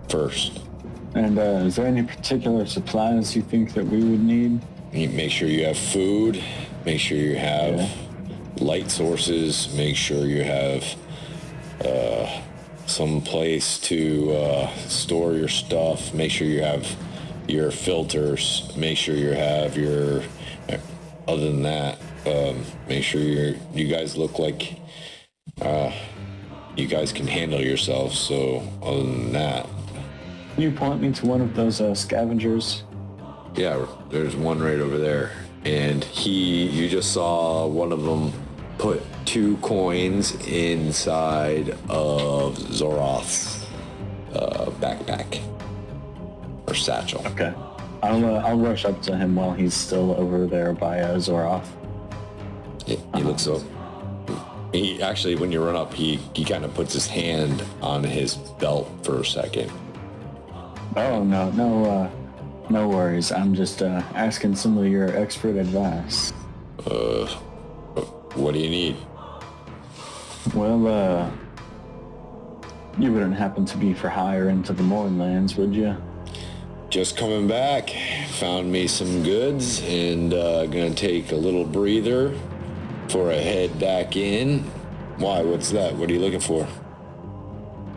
first. And is there any particular supplies you think that we would need? You make sure you have food. Make sure you have light sources. Make sure you have some place to store your stuff. Make sure you have your filters. Make sure you have your. Other than that, make sure you guys look like you guys can handle yourselves. So other than that, Can you point me to one of those scavengers? yeah, there's one right over there, and you just saw one of them put 2 coins inside of Zoroth's backpack or satchel. Okay. I'll rush up to him while he's still over there by Zoroth. He looks up. He actually, when you run up, he kind of puts his hand on his belt for a second. Oh, no worries. I'm just asking some of your expert advice. What do you need? Well, you wouldn't happen to be for hire into the Mournlands, would you? Just coming back. Found me some goods and gonna take a little breather before I head back in. Why? What's that? What are you looking for?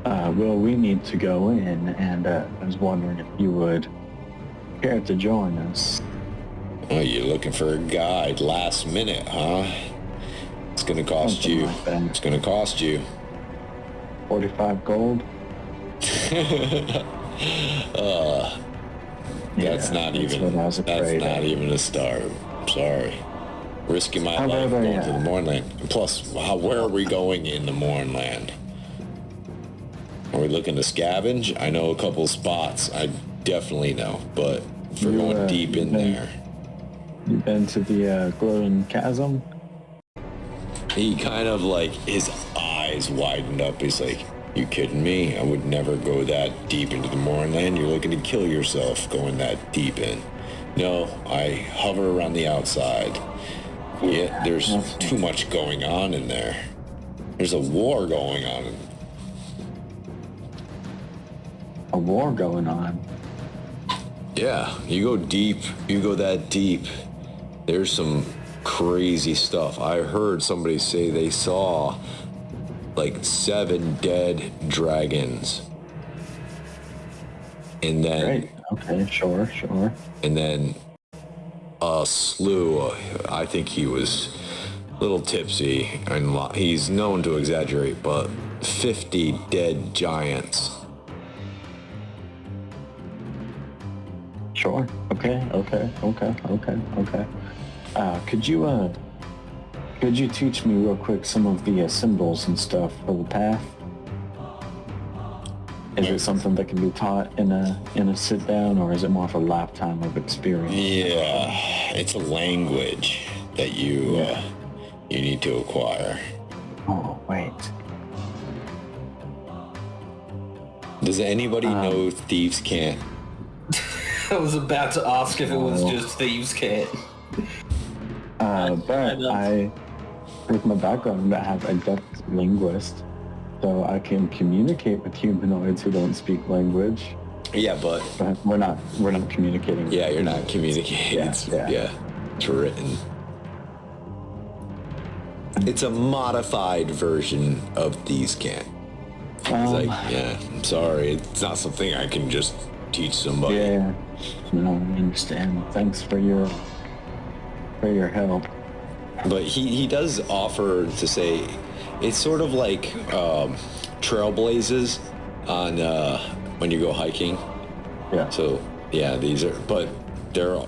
Well, we need to go in, and I was wondering if you would care to join us. Oh, you're looking for a guide last minute, huh? It's gonna cost Something you. like that. It's gonna cost you. 45 gold? That's not even a start. I'm sorry. Risking my life going to the Mournland. And plus, where are we going in the Mournland? Are we looking to scavenge? I know a couple spots. I definitely know, but if we're going deep in there. You've been to the glowing chasm? He kind of like, his eyes widened up. He's like, you kidding me? I would never go that deep into the Mournland. You're looking to kill yourself going that deep in. No, I hover around the outside. Yeah, there's too much going on in there. There's a war going on. A war going on? Yeah, you go deep. You go that deep. There's some crazy stuff. I heard somebody say they saw like 7 dead dragons. And then... Great. Okay, sure. And then a slew, I think he was a little tipsy, and he's known to exaggerate, but 50 dead giants. Sure. Okay. Could you teach me real quick some of the symbols and stuff for the path? Is it something that can be taught in a sit down, or is it more of a lifetime of experience? Yeah, it's a language that you need to acquire. Oh, wait. Does anybody know Thieves' Cant? I was about to ask if it was just Thieves' Cant. But with my background, I have adept linguist, so I can communicate with humanoids who don't speak language. Yeah, but we're not communicating. Yeah, you're not communicating. Yeah, it's written. It's a modified version of Thieves' Cant. He's like, yeah, I'm sorry, it's not something I can just teach somebody. Yeah, no, I understand. Thanks for your help. But he does offer to say it's sort of like trailblazes on when you go hiking. Yeah. So yeah, these are, but they're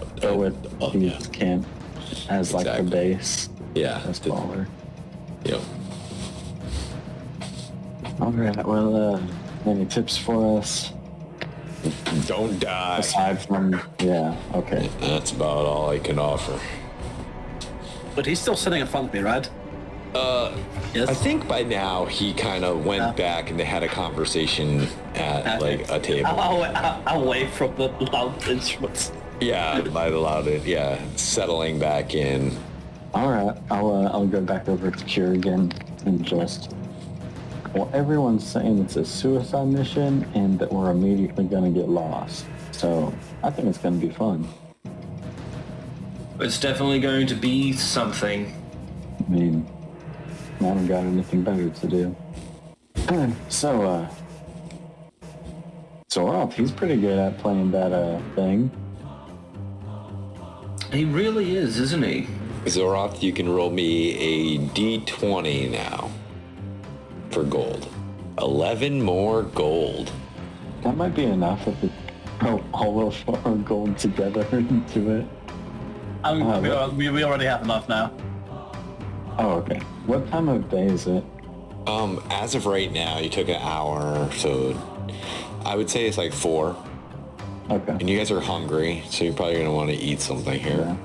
Thieves' Cant as like the base. Yeah. That's baller. Yep. All right. Well, any tips for us? Don't die. Aside from, okay. That's about all I can offer. But he's still sitting in front of me, right? Yes. I think by now he kind of went back and they had a conversation at like a table. Away from the loud instruments. Yeah, by the loud, settling back in. All right, I'll go back over to Cure again and just. Well, everyone's saying it's a suicide mission and that we're immediately gonna get lost. So I think it's gonna be fun. It's definitely going to be something. I mean, I haven't got anything better to do. So, Ralph, he's pretty good at playing that thing. He really is, isn't he? Zoroth, you can roll me a d20 now for gold. 11 more gold. That might be enough if we throw all of our gold together into it. We already have enough now. Oh, okay. What time of day is it? As of right now, you took an hour, so I would say it's like 4. Okay. And you guys are hungry, so you're probably gonna want to eat something here.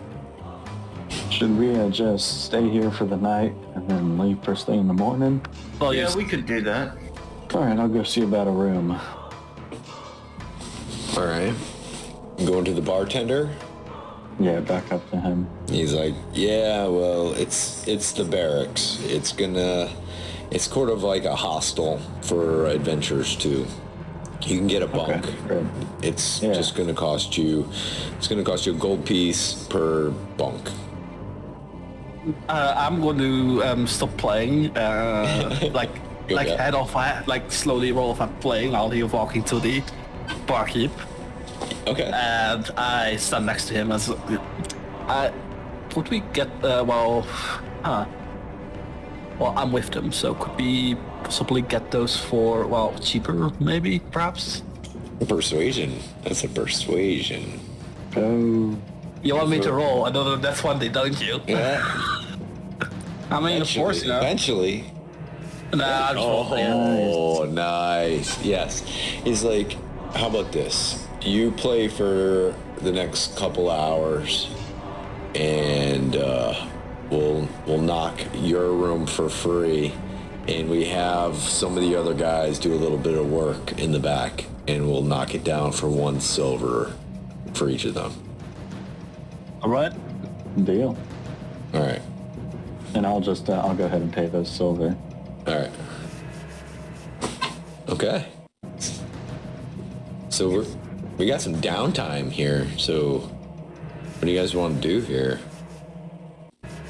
Yeah. Should we just stay here for the night and then leave first thing in the morning? Well, yeah, we could do that. All right, I'll go see about a room. All right. Going to the bartender? Yeah, back up to him. He's like, yeah, well, it's the barracks. It's sort of like a hostel for adventurers too. You can get a bunk. Okay, it's just gonna cost you a gold piece per bunk. I'm going to stop playing. Head off. Like slowly roll off. I'm playing while he's walking to the barkeep. Okay. And I stand next to him as. Would we get Well, I'm with them, so could we possibly get those for cheaper, maybe, perhaps? Persuasion. That's a persuasion. Oh. You want me to roll? I don't know. That's one thing, don't you? Yeah. I mean, of course, you know. Eventually. Nah, I'm Oh, nice. Yes. He's like, how about this? You play for the next couple hours, and we'll knock your room for free, and we have some of the other guys do a little bit of work in the back, and we'll knock it down for 1 silver for each of them. All right. Deal. All right. And I'll just I'll go ahead and pay those silver. All right. Okay. So we got some downtime here, so what do you guys want to do here?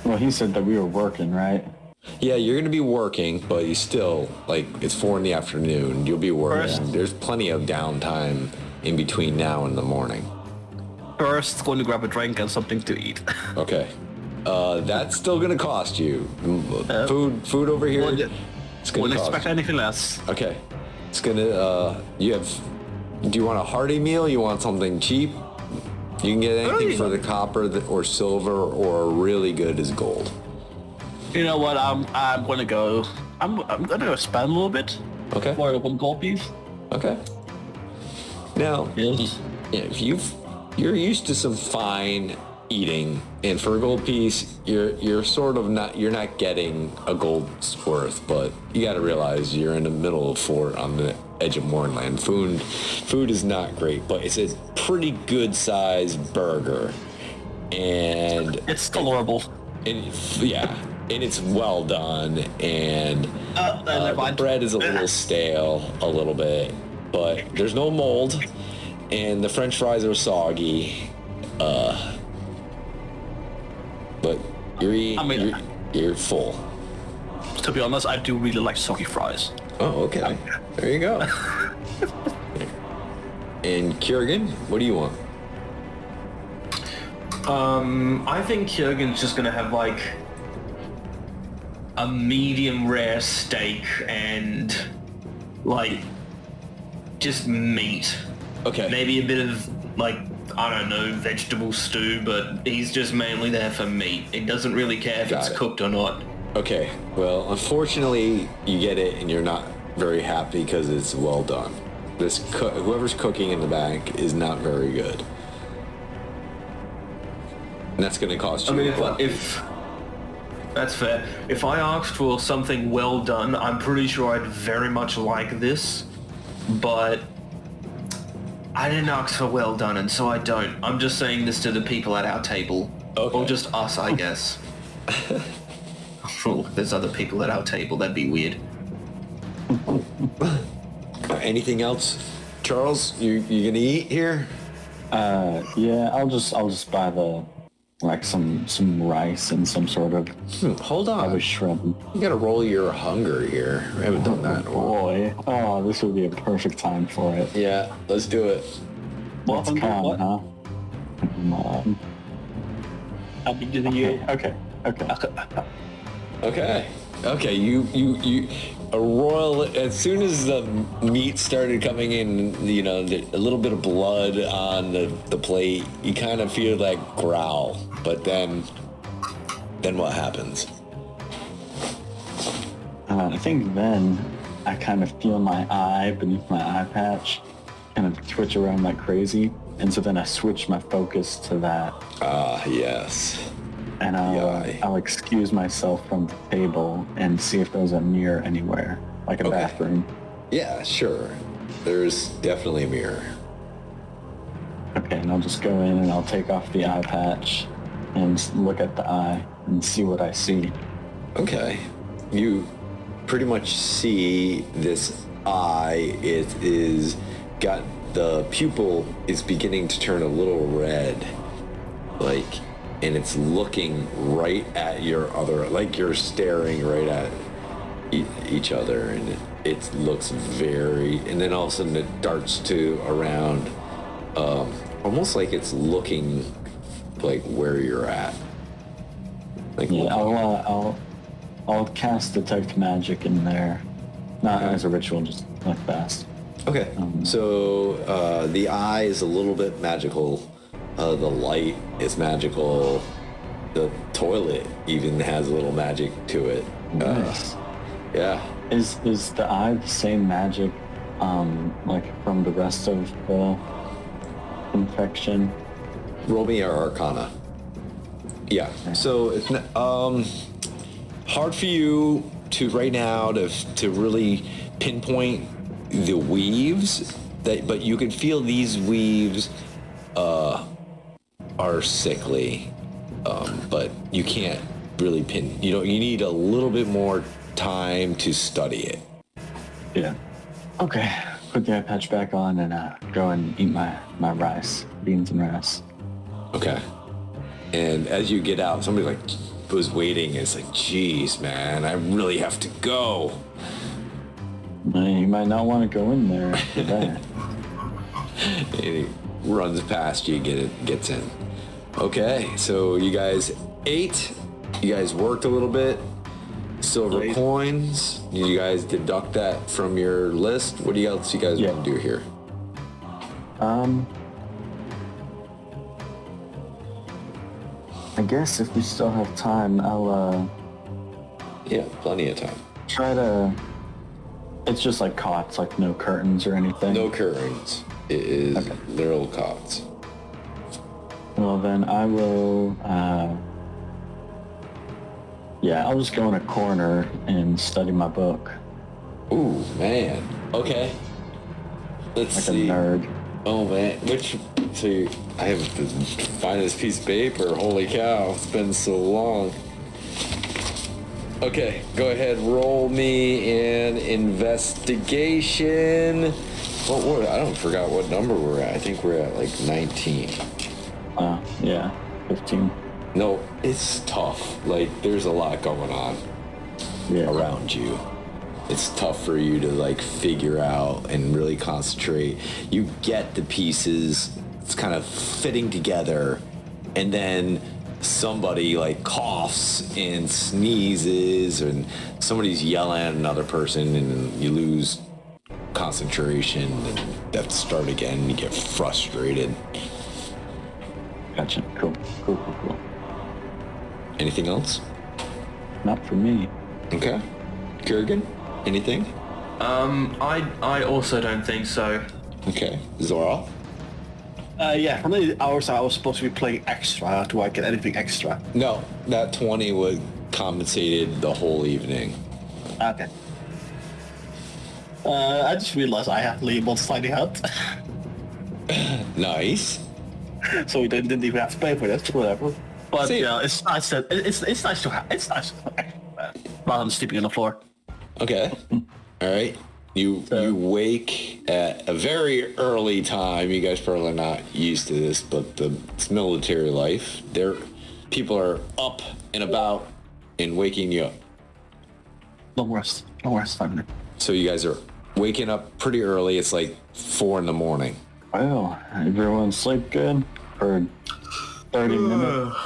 Well, he said that we were working, right? Yeah, you're going to be working, but you still, like, it's 4 in the afternoon. You'll be working. First- There's plenty of downtime in between now and the morning. First, going to grab a drink and something to eat. Okay. That's still going to cost you. Food over here. Wouldn't It's going to cost expect anything less. Okay. It's going to, do you want a hearty meal? You want something cheap? You can get anything for the copper or silver or really good as gold. You know what? I'm gonna go. I'm gonna go spend a little bit. Okay. For 1 gold piece. Okay. Now, Yes. if you're used to some fine eating, and for a gold piece, you're sort of not getting a gold's worth, but you got to realize you're in the middle of fort on the edge of Mournland. Food is not great, but it's a pretty good sized burger, and It's tolerable. and it's well done, and Never the mind. bread is a little stale, a little bit, but there's no mold, and the French fries are soggy. But you're full. To be honest, I do really like soggy fries. Oh, okay. There you go. And Kiergan, what do you want? I think Kiergan's just gonna have like a medium rare steak and like just meat. Okay. Maybe a bit of like, I don't know, vegetable stew, but he's just mainly there for meat. He doesn't really care if Got it's it. cooked or not. Okay. Well, unfortunately, you get it, and you're not very happy because it's well done. Whoever's cooking in the back is not very good, and that's going to cost you. I mean, a gold if that's fair. If I asked for something well done, I'm pretty sure I'd very much like this, but I didn't ask for well done, and so I don't. I'm just saying this to the people at our table. Okay. Or just us, I guess. Oh, there's other people at our table, that'd be weird. Anything else, Charles? You gonna eat here? Yeah, I'll just buy some rice and some sort of Hold on. probably shrimp. You gotta roll your hunger here. We haven't done that in a while. Boy, oh, this would be a perfect time for it. Yeah, let's do it. Let's come, What? huh? Come on. I'll be giving you. Okay. Okay. You a royal. As soon as the meat started coming in, a little bit of blood on the plate, you kind of feel like growl. But then what happens? I think then I kind of feel my eye beneath my eye patch kind of twitch around like crazy, and so then I switch my focus to that. Ah, yes. And I'll excuse myself from the table and see if there's a mirror anywhere, like a Okay. bathroom. Yeah, sure. There's definitely a mirror. Okay, and I'll just go in and I'll take off the eye patch and look at the eye and see what I see. Okay. You pretty much see this eye. It is got the pupil is beginning to turn a little red, and it's looking right at your other, like you're staring right at each other, and it looks very, and then all of a sudden it darts to around, almost like it's looking like where you're at. Like, Yeah, I'll cast detect magic in there, not as a ritual, just like fast. okay. So the eye is a little bit magical. The light is magical. The toilet even has a little magic to it. Nice. Yeah. Is the eye the same magic, like from the rest of the infection? Roll me your Arcana. Yeah. So it's hard for you to right now to really pinpoint the weaves but you can feel these weaves are sickly, but you can't really you need a little bit more time to study it. Yeah. Okay. put the eye patch back on and go and eat my rice, beans and rice. Okay. And as you get out, somebody like was waiting. It's like, geez, man, I really have to go. You might not want to go in there after that. And he runs past you, gets in. Okay, so you guys ate. You guys worked a little bit. Silver coins. You guys deduct that from your list. What else you guys want to do here? I guess if we still have time, I'll Yeah, plenty of time. try to. It's just like cots, like no curtains or anything. No curtains. It is Okay. literal cots. Well, then I will. Yeah, I'll just go in a corner and study my book Ooh, man. Okay. Let's like see. a nerd. Oh man, I have to find this piece of paper. Holy cow, it's been so long. Okay, go ahead, roll me an investigation. I don't forgot what number we're at. I think we're at like 19. Yeah, 15. No, it's tough. Like, there's a lot going on Yeah. around you. It's tough for you to like figure out and really concentrate. You get the pieces, it's kind of fitting together, and then somebody like coughs and sneezes, and somebody's yelling at another person, and you lose concentration, and you have to start again, and you get frustrated. Gotcha. Cool. Anything else? Not for me. Okay. Kurgan, anything? I also don't think so. Okay. Zora? Yeah, from the hours I was supposed to be playing extra. Do I get anything extra? No, that 20 was compensated the whole evening. Okay. I just realized I have Leopold's tiny hut, Nice. so we didn't even have to pay for this. Whatever. But See- yeah, it's nice that it's nice to have. It's nice to have extra, rather than sleeping on the floor. Okay. All right. You wake at a very early time. You guys probably are not used to this, but it's military life. People are up and about and waking you up. No rest. 5 minutes. So you guys are waking up pretty early. It's like 4 in the morning. Well, everyone sleep good for 30 minutes.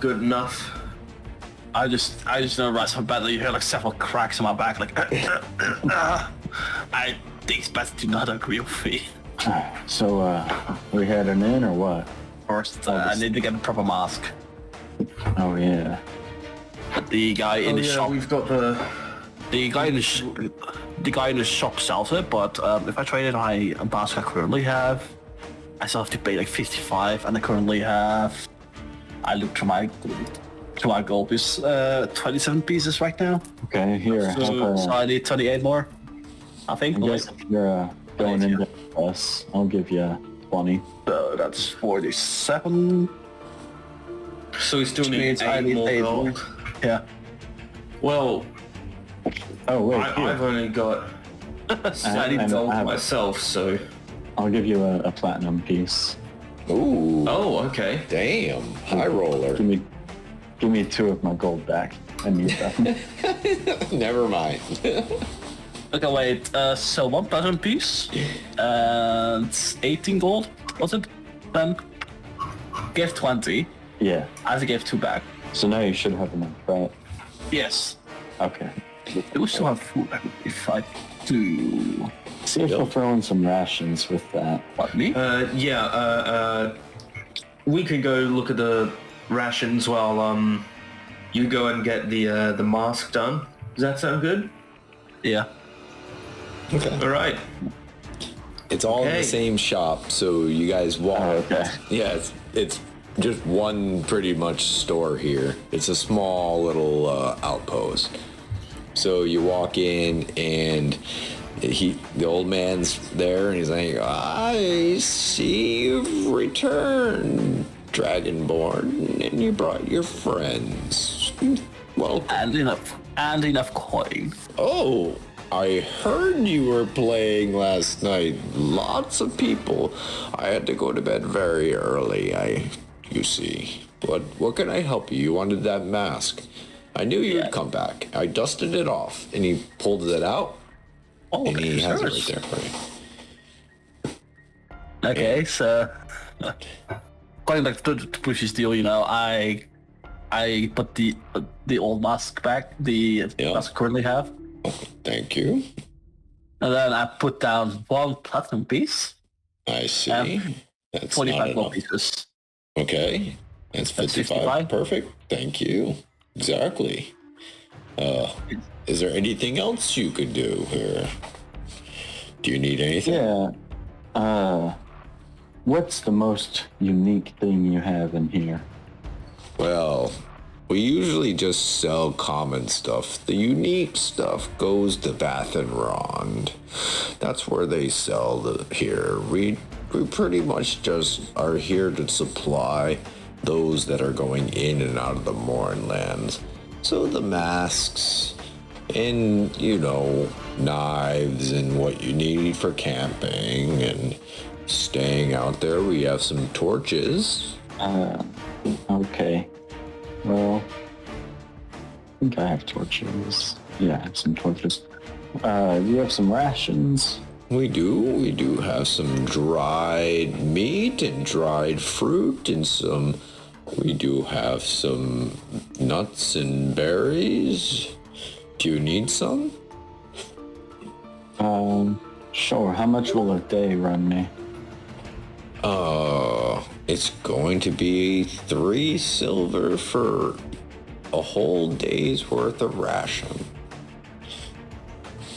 Good enough. I just know right from bed that you hear like several cracks in my back, like. I think it's better to not agree with me. So, we heading in or what? First, I need to get a proper mask. Oh, yeah. The guy in the shop. We've got The guy in the shop sells it, but if I trade it, a mask I currently have, I still have to pay like 55, and I currently have. I look to my gold is 27 pieces right now. Okay, here. So I need 28 more. I think. I guess if you're going into us, I'll give you 20. So that's 47. So we still need Means I 8 need more 8 gold. more. Yeah. Well, Oh, wait, here. I've only got I 7 know, gold I have it. myself, so... I'll give you a platinum piece. Ooh. Oh, okay. Damn. High roller. Give me 2 of my gold back. I need them. Never mind. Okay, wait. So 1 platinum piece and 18 gold. Was it? Then give 20. Yeah. I have to give 2 back. So now you should have enough, right? Yes. Okay. It will still have food if I do. See if we'll throw in some rations with that. What, me? We could go look at the rations while you go and get the mask done. Does that sound good? Yeah. Okay. All right. It's all in Okay. the same shop, so you guys walk. Oh, okay. Yeah, it's just one pretty much store here. It's a small little outpost. So you walk in, and the old man's there, and he's like, "I see you've returned, Dragonborn, and you brought your friends. Well, And enough coin. oh, I heard you were playing last night. Lots of people. I had to go to bed very early, you see. But what can I help you? You wanted that mask. I knew you would come back. I dusted it off, and he pulled it out, and he has it right there for you. Okay, so going back to Pushy's deal, you know, I put the old mask back, the mask I currently have. Thank you. And then I put down 1 platinum piece. I see. That's 45 gold pieces. Okay. That's 55. Perfect. Thank you. Exactly. Is there anything else you could do here? Do you need anything? Yeah. What's the most unique thing you have in here? Well, we usually just sell common stuff. The unique stuff goes to Vathenrond. That's where they sell here. We pretty much just are here to supply those that are going in and out of the Mournlands. So the masks and, you know, knives and what you need for camping and staying out there. We have some torches. Okay. Well, I think I have torches. Yeah, I have some torches. Do you have some rations? We do have some dried meat and dried fruit and we do have some nuts and berries. Do you need some? Sure. How much will a day run me? It's going to be 3 silver for a whole day's worth of ration.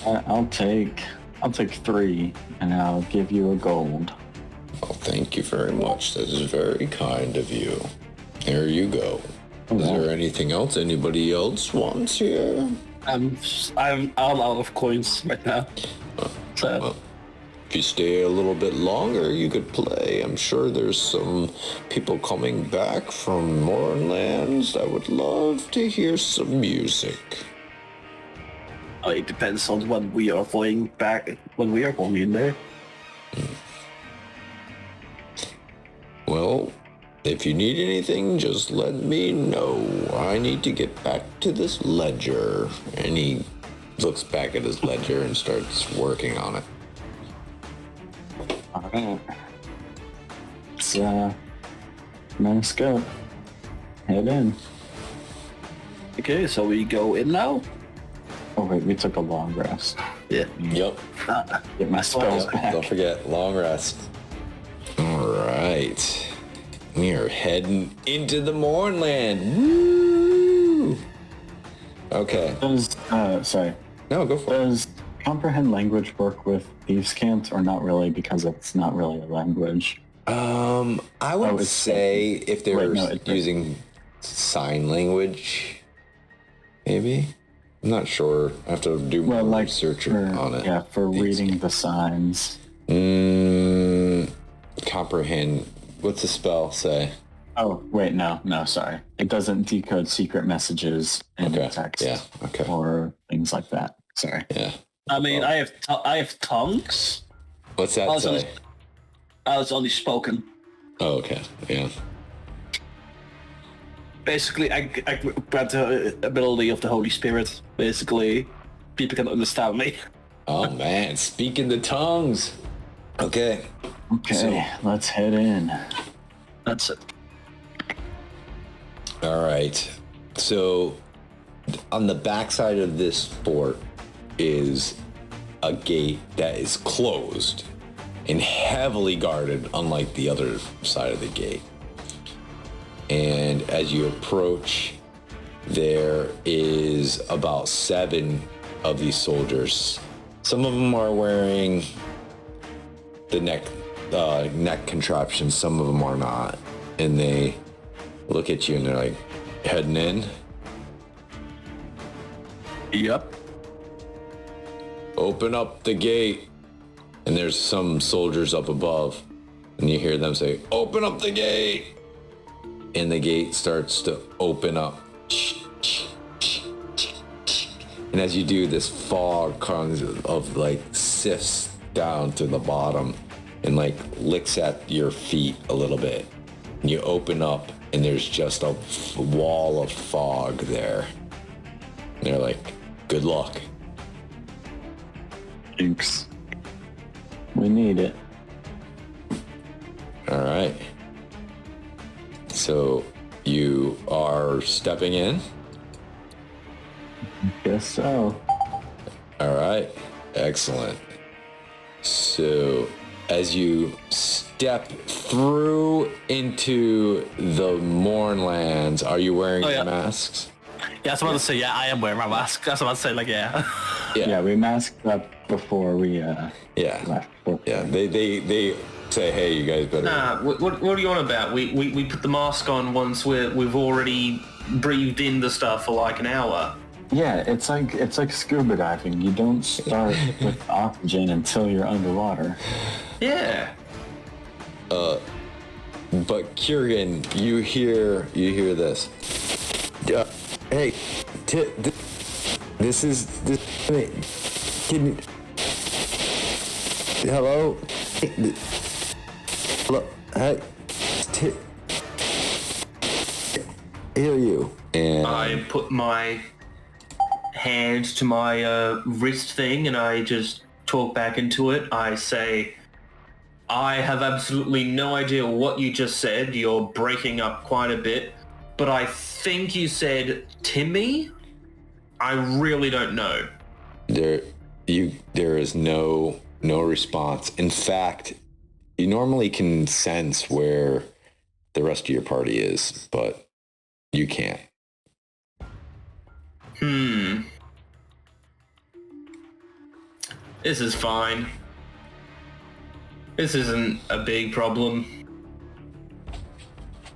I'll take 3, and I'll give you a gold. Oh, thank you very much. That is very kind of you. There you go. Is there anything else anybody else wants here? I'm all out of coins right now. So. Well, if you stay a little bit longer, you could play. I'm sure there's some people coming back from Mournlands. I would love to hear some music. Oh, it depends on when we are going in there. Well, if you need anything, just let me know. I need to get back to this ledger. And he looks back at his ledger and starts working on it. Alright. Let's go. Head in. Okay, so we go in now? Oh wait, we took a long rest. Yeah. Yep. Get my spells back. Don't forget, long rest. Alright. We are heading into the Mournland. Woo! Okay. Sorry. No, go for it. Does comprehend language work with thieves' cant or not really, because it's not really a language? I would say if they were it's using sign language, maybe. I'm not sure. I have to do more research on it. Yeah, for reading the signs. Comprehend. What's the spell say? Oh, wait, no, sorry. It doesn't decode secret messages in text. Yeah, okay. Or things like that. Sorry. Yeah. I mean, I have tongues. What's that say? It's only spoken. Oh, okay. Yeah. Basically, I grant the ability of the Holy Spirit. Basically, people can understand me. Oh, man. Speaking the tongues. Okay. Okay, let's head in. That's it. All right. So, on the backside of this fort is a gate that is closed and heavily guarded, unlike the other side of the gate. And as you approach, there is about 7 of these soldiers. Some of them are wearing the neck contraption, some of them are not. And they look at you and they're like, heading in? Yep. Open up the gate. And there's some soldiers up above. And you hear them say, open up the gate. And the gate starts to open up. And as you do, this fog kind of like sifts down to the bottom and like licks at your feet a little bit. And you open up and there's just a wall of fog there. And they're like, good luck. Thanks. We need it. All right. So you are stepping in? Guess so. All right. Excellent. So as you step through into the Mournlands, are you wearing Oh, yeah. your masks? Yeah, I was about to say, yeah, I am wearing my mask. That's what I was about to say, like, yeah. Yeah, we masked up before we Yeah. left. Yeah. They say, hey, you guys better. Nah, what are you on about? We put the mask on once we've already breathed in the stuff for like an hour. Yeah, it's like scuba diving. You don't start with oxygen until you're underwater. Yeah. But Kieran, you hear this. Hey, this is can you, hello? Hello? Hey, hear you. And I put my hand to my wrist thing and I just talk back into it. I say, I have absolutely no idea what you just said. You're breaking up quite a bit. But I think you said Timmy? I really don't know. there is no response. In fact, you normally can sense where the rest of your party is, but you can't. This is fine. This isn't a big problem.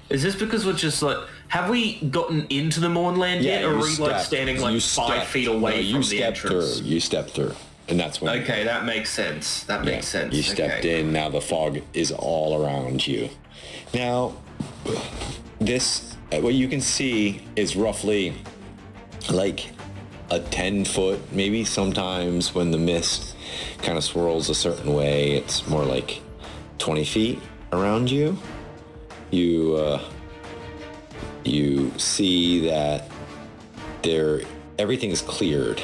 Is this because we're just like... Have we gotten into the Mournland yet, or are we like standing like 5 feet away from the entrance? You stepped through, and that's when. Okay, that makes sense. That makes sense. You stepped in. Now the fog is all around you. Now, this what you can see is roughly like a 10-foot, maybe. Sometimes when the mist kind of swirls a certain way, it's more like 20 feet around you. You see that everything is cleared.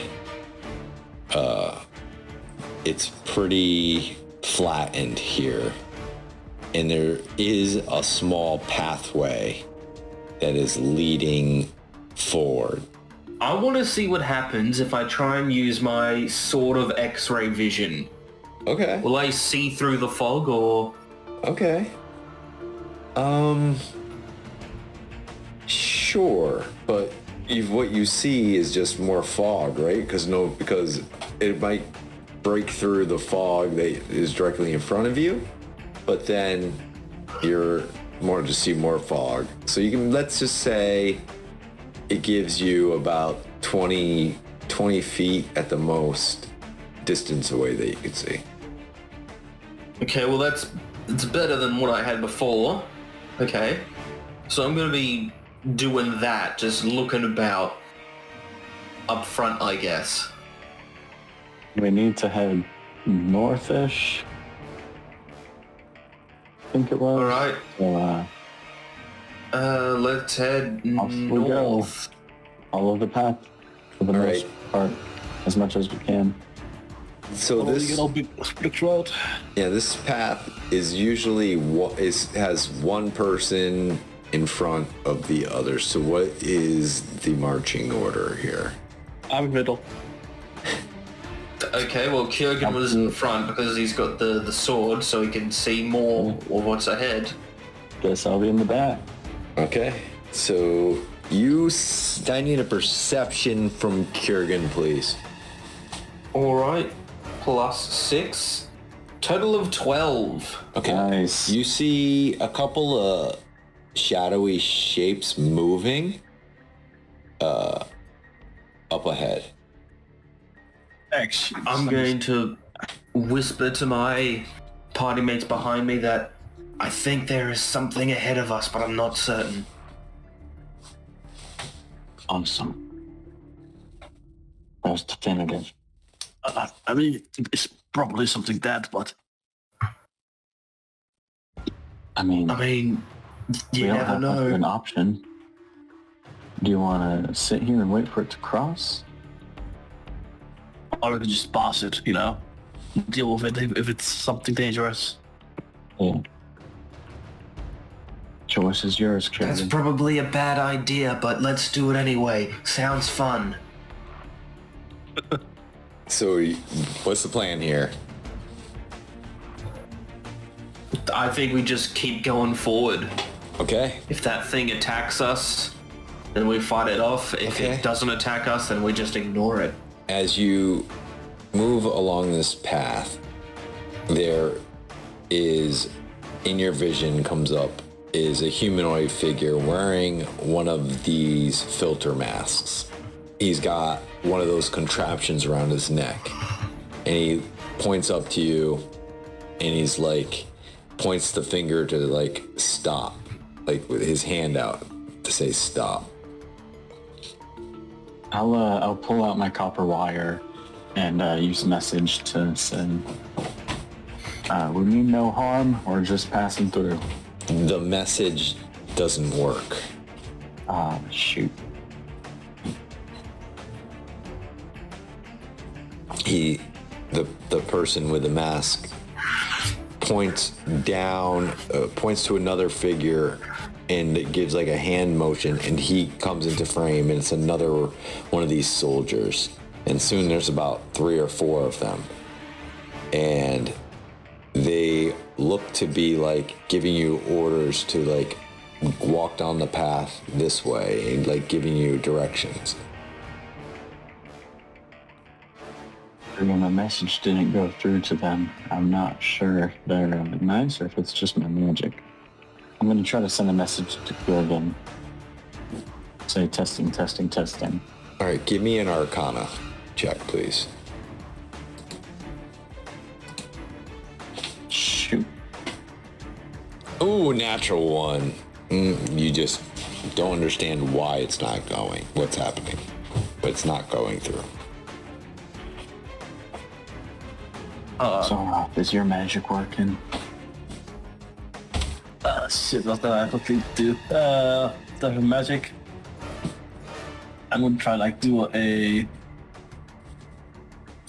It's pretty flattened here. And there is a small pathway that is leading forward. I want to see what happens if I try and use my sort of X-ray vision. Okay. Will I see through the fog, or... Okay. Sure, but what you see is just more fog, right? Because it might break through the fog that is directly in front of you, but then you're more to see more fog. So you can, let's just say it gives you about 20 feet at the most distance away that you can see. Okay, well it's better than what I had before. Okay. So I'm going to be doing that, just looking about up front, I guess. We need to head northish. I think it was. All right. So, Let's head off we go. north. Follow the path for the All most right. part, as much as we can. So this path is usually has one person in front of the other. So what is the marching order here? I'm middle. Okay, well, Kyogen was in front because he's got the sword, so he can see more of what's ahead. Guess I'll be in the back. Okay. So I need a perception from Kiergan, please. All right, +6, total of 12. Okay. Nice. You see a couple of shadowy shapes moving up ahead. Actually, I'm going to whisper to my party mates behind me that I think there is something ahead of us, but I'm not certain. Awesome. That's definitive. I mean, it's probably something dead, but I mean, you we don't never have much of know. an option. Do you want to sit here and wait for it to cross? Or we can just pass it, you know? Deal with it if it's something dangerous. Yeah. Choice is yours, That's Kevin. probably a bad idea, but let's do it anyway. Sounds fun. So, what's the plan here? I think we just keep going forward. Okay. If that thing attacks us, then we fight it off. If Okay. it doesn't attack us, then we just ignore it. As you move along this path, there is, in your vision comes up, is a humanoid figure wearing one of these filter masks. He's got one of those contraptions around his neck, and he points up to you, and he's like, points the finger to like stop, like with his hand out to say stop. I'll pull out my copper wire and use message to send. We mean no harm. We're just passing through. The message doesn't work. Ah, shoot. The person with the mask points down, points to another figure, and it gives like a hand motion, and he comes into frame, and it's another one of these soldiers. And soon there's about 3 or 4 of them, and they look to be like giving you orders to like walk down the path this way, and like giving you directions. When my message didn't go through to them, I'm not sure if they're nice or if it's just my magic. I'm going to try to send a message to Gilligan. Say testing, testing, testing. All right, give me an Arcana check, please. Shoot. Ooh, natural 1. You just don't understand why it's not going, what's happening, but it's not going through. So, is your magic working? Shit, what did I quickly do? The magic. I'm gonna try like do a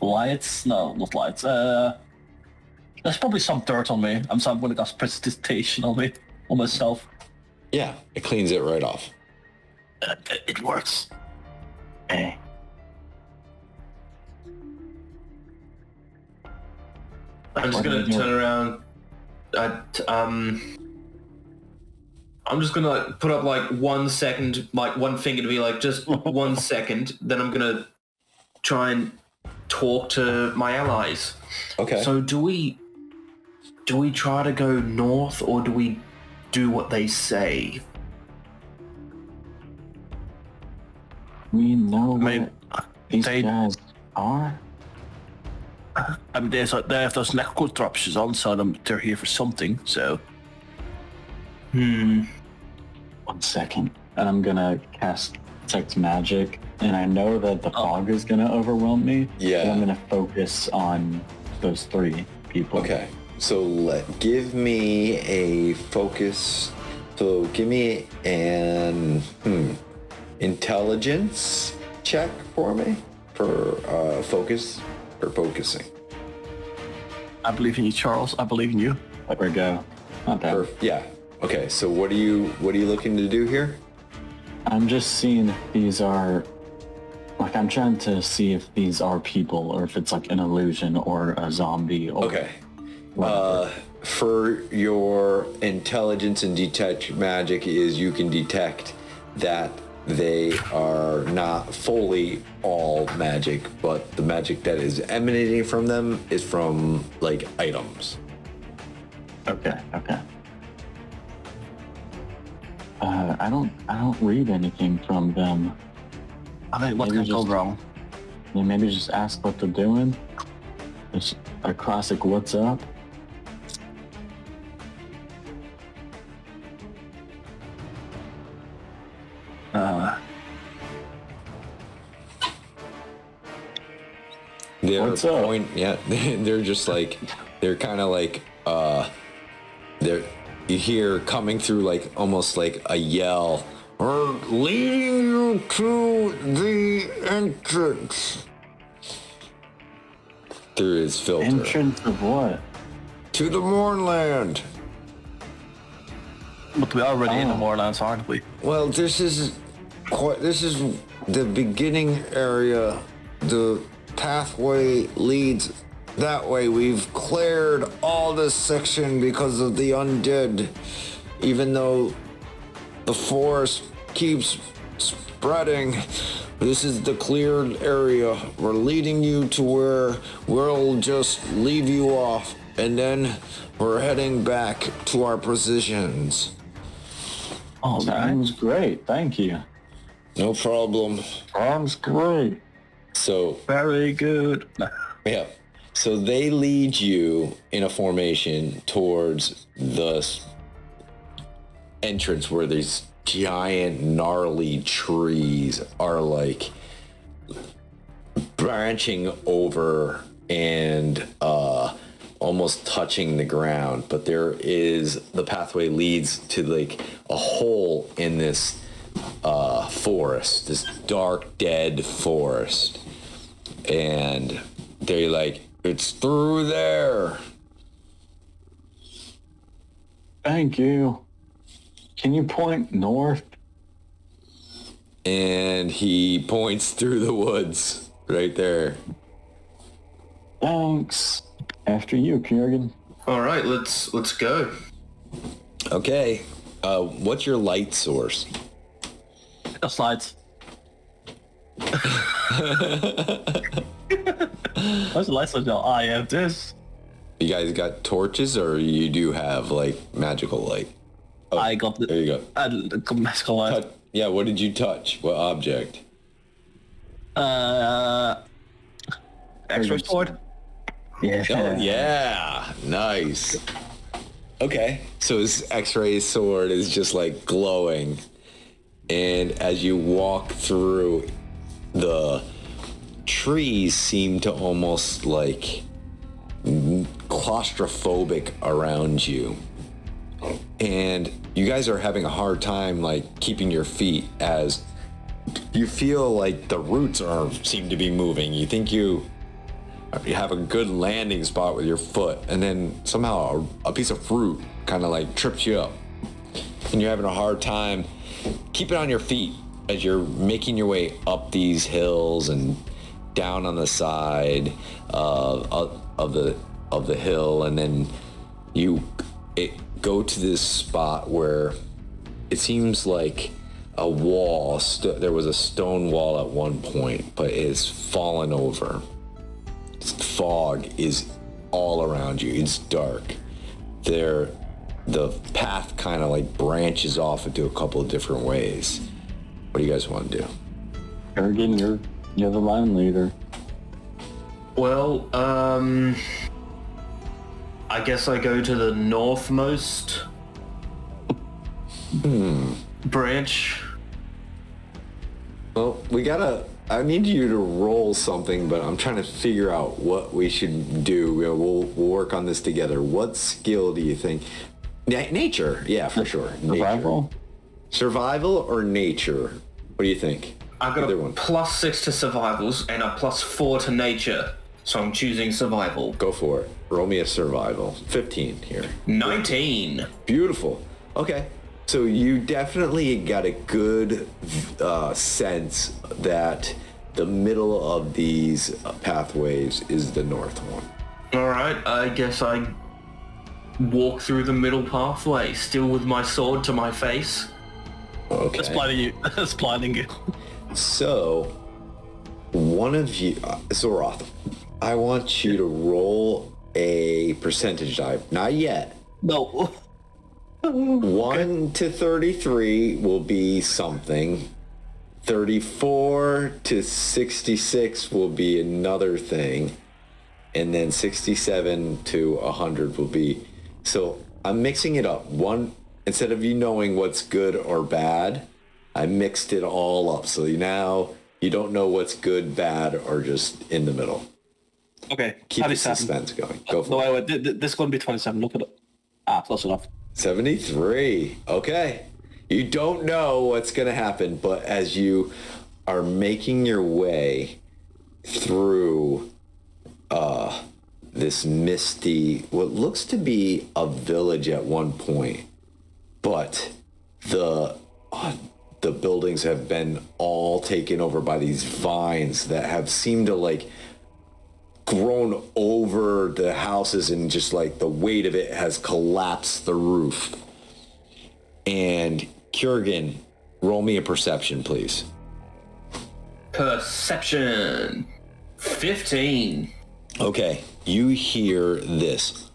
lights. No, not lights. There's probably some dirt on me. I'm gonna cast precipitation on myself. Yeah, it cleans it right off. It works. Hey. I'm just What gonna are you doing? turn around. I'm just gonna like, put up like 1 second, like one finger to be like just 1 second. Then I'm gonna try and talk to my allies. Okay. So do we try to go north or do we do what they say? We know mean, what these they- guys are. I mean, they have those neck contraptions on, so they're here for something. So 1 second. And I'm gonna cast Detect Magic. And I know that the fog is gonna overwhelm me. Yeah. But I'm gonna focus on those 3 people. Okay, so give me a focus. So give me an intelligence check for me for focusing. I believe in you, Charles. I believe in you. There we go. Not bad. Yeah. Okay. So what are you looking to do here? I'm just seeing if these are, like, I'm trying to see if these are people or if it's like an illusion or a zombie. Or Okay. whatever. For your intelligence and detect magic is you can detect that they are not fully all magic, but the magic that is emanating from them is from like items. Okay. I don't read anything from them. I mean, what Maybe can go just- wrong? Yeah, maybe just ask what they're doing. It's a classic "What's up?" They're What's up? they're just like, they're kind of like, they're, you hear coming through like almost like a yell, "We're leading you to the entrance." Through his filter. Entrance of what? To the Mournland. But we're already in the Moorlands, aren't we? Well, this is the beginning area. The pathway leads that way. We've cleared all this section because of the undead, even though the forest keeps spreading. This is the cleared area. We're leading you to where we'll just leave you off, and then we're heading back to our positions. Oh, Sounds great. Thank you. No problem. Sounds great. So, very good. yeah. So they lead you in a formation towards the entrance where these giant gnarly trees are like branching over and almost touching the ground, but the pathway leads to like a hole in this forest, this dark dead forest, and they're like, "It's through there." Thank you. Can you point north? And he points through the woods right there. Thanks. After you, Kiergan. All right, let's go. Okay. What's your light source? Just lights. What's the lights on now? I have this. You guys got torches, or you do have like magical light? Oh, I got the. there you go. The magical light. Yeah, what did you touch? What object? X-ray sword. Yeah. Oh, yeah. Nice. Okay. So his X-ray sword is just like glowing. And as you walk through, the trees seem to almost like claustrophobic around you. And you guys are having a hard time like keeping your feet as you feel like the roots seem to be moving. You think you have a good landing spot with your foot, and then somehow a piece of fruit kind of like trips you up, and you're having a hard time keeping on your feet as you're making your way up these hills and down on the side of the hill, and then you go to this spot where it seems like a wall. There was a stone wall at one point, but it's fallen over. Fog is all around you. It's dark. The path kind of like branches off into a couple of different ways. What do you guys want to do? Kiergan, you're the line leader. Well, I guess I go to the northmost branch. Well, I need you to roll something, but I'm trying to figure out what we should do. We'll work on this together. What skill do you think? Nature, yeah, for sure. Survival? Survival or nature? What do you think? I got Either a one. +6 to survivals and a +4 to nature, so I'm choosing survival. Go for it. Roll me a survival. 15 here. 19. Beautiful. Okay. So you definitely got a good sense that the middle of these pathways is the north one. All right, I guess I walk through the middle pathway, still with my sword to my face. Okay. That's blinding you. That's blinding you. So, one of you, Zoroth, I want you to roll a percentage die. Not yet. No. 1 to 33 will be something. 34 to 66 will be another thing. And then 67 to 100 will be... So I'm mixing it up. Instead of you knowing what's good or bad, I mixed it all up. So now you don't know what's good, bad, or just in the middle. Okay. Keep the 27. suspense going. Go for No, it. wait. This is going to be 27. Look at it. Close enough. 73. Okay. You don't know what's going to happen, but as you are making your way through this misty, what looks to be a village at one point, but the buildings have been all taken over by these vines that have seemed to like grown over the houses, and just like the weight of it has collapsed the roof. And Kurgan, roll me a perception, please. Perception. 15. Okay, you hear this.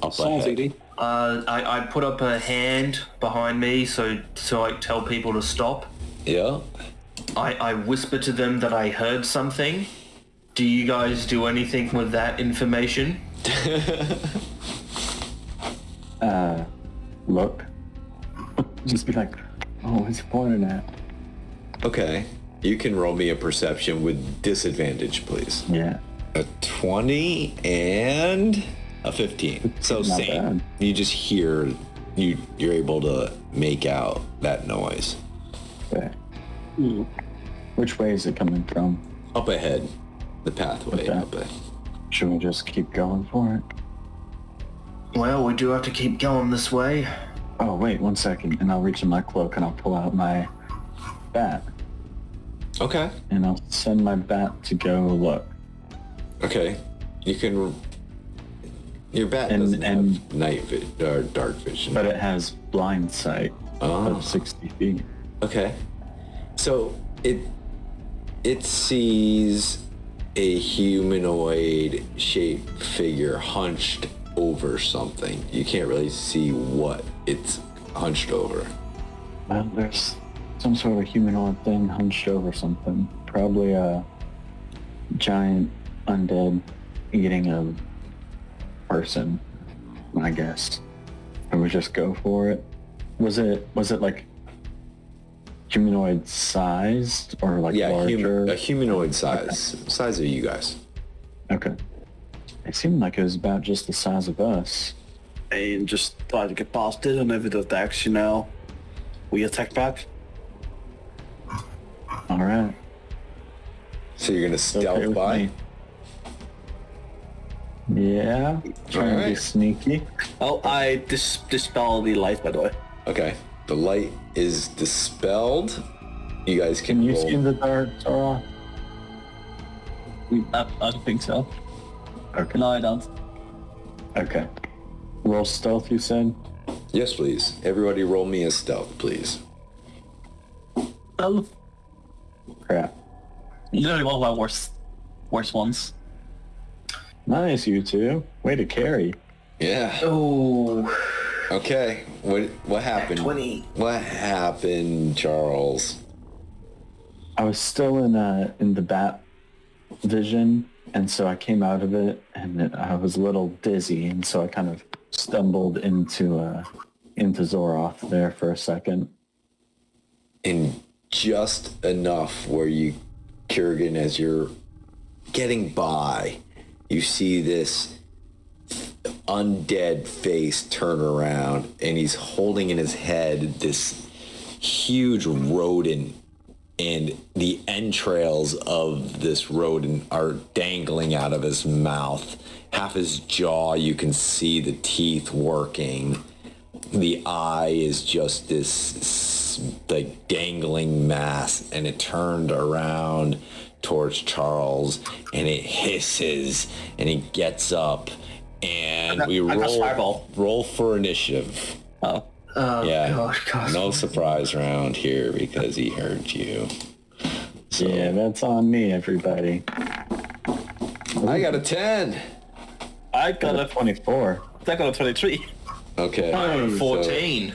Up Sounds ahead. easy. I put up a hand behind me so I tell people to stop. Yeah. I whisper to them that I heard something. Do you guys do anything with that information? Look. Just be like, oh, what's he pointing at? Okay, you can roll me a perception with disadvantage, please. Yeah. A 20 and a 15. So Not same. bad. You just hear, you're able to make out that noise. Okay. Which way is it coming from? Up ahead. The pathway Okay. up ahead. Should we just keep going for it? Well, we do have to keep going this way. Oh, wait, 1 second, and I'll reach in my cloak and I'll pull out my bat. Okay. And I'll send my bat to go look. Okay. You can... Your bat And- doesn't and- have night or dark vision. But it has blind sight Oh. of 60 feet. Okay. So it sees a humanoid shaped figure hunched over something. You can't really see what it's hunched over. Well, there's some sort of humanoid thing hunched over something. Probably a giant undead eating a person, I guess. And we just go for it. Was it like humanoid sized or like Yeah, larger? a humanoid size of you guys. Okay. It seemed like it was about just the size of us. And just try to get past it, and if it attacks, we attack back. All right. So you're gonna stealth Okay with by? me. Yeah. Trying to be Alright. sneaky. Oh, I dispel the light, by the way. Okay. The light is dispelled. You guys can Can you roll. see in the dark, Zora? I don't think so. Okay. No, I don't. Okay. Roll stealth, you said? Yes, please. Everybody roll me a stealth, please. Well, Crap. literally one of my worst ones. Nice, you two. Way to carry. Yeah. Oh, Okay. What happened? 20. What happened, Charles? I was still in the bat vision, and so I came out of it, and I was a little dizzy, and so I kind of stumbled into Zoroth there for a second. And just enough where you, Kurgan, as you're getting by, you see this undead face turn around, and he's holding in his head this huge rodent, and the entrails of this rodent are dangling out of his mouth. Half his jaw, you can see the teeth working. The eye is just this like dangling mass, and it turned around towards Charles, and it hisses, and he gets up, and we I got fireball. roll for initiative. Oh. Yeah, gosh. no surprise round here because he heard you. So Yeah, that's on me, everybody. I got a 10. I got a 24. I got a 23. Okay. Hey, 14.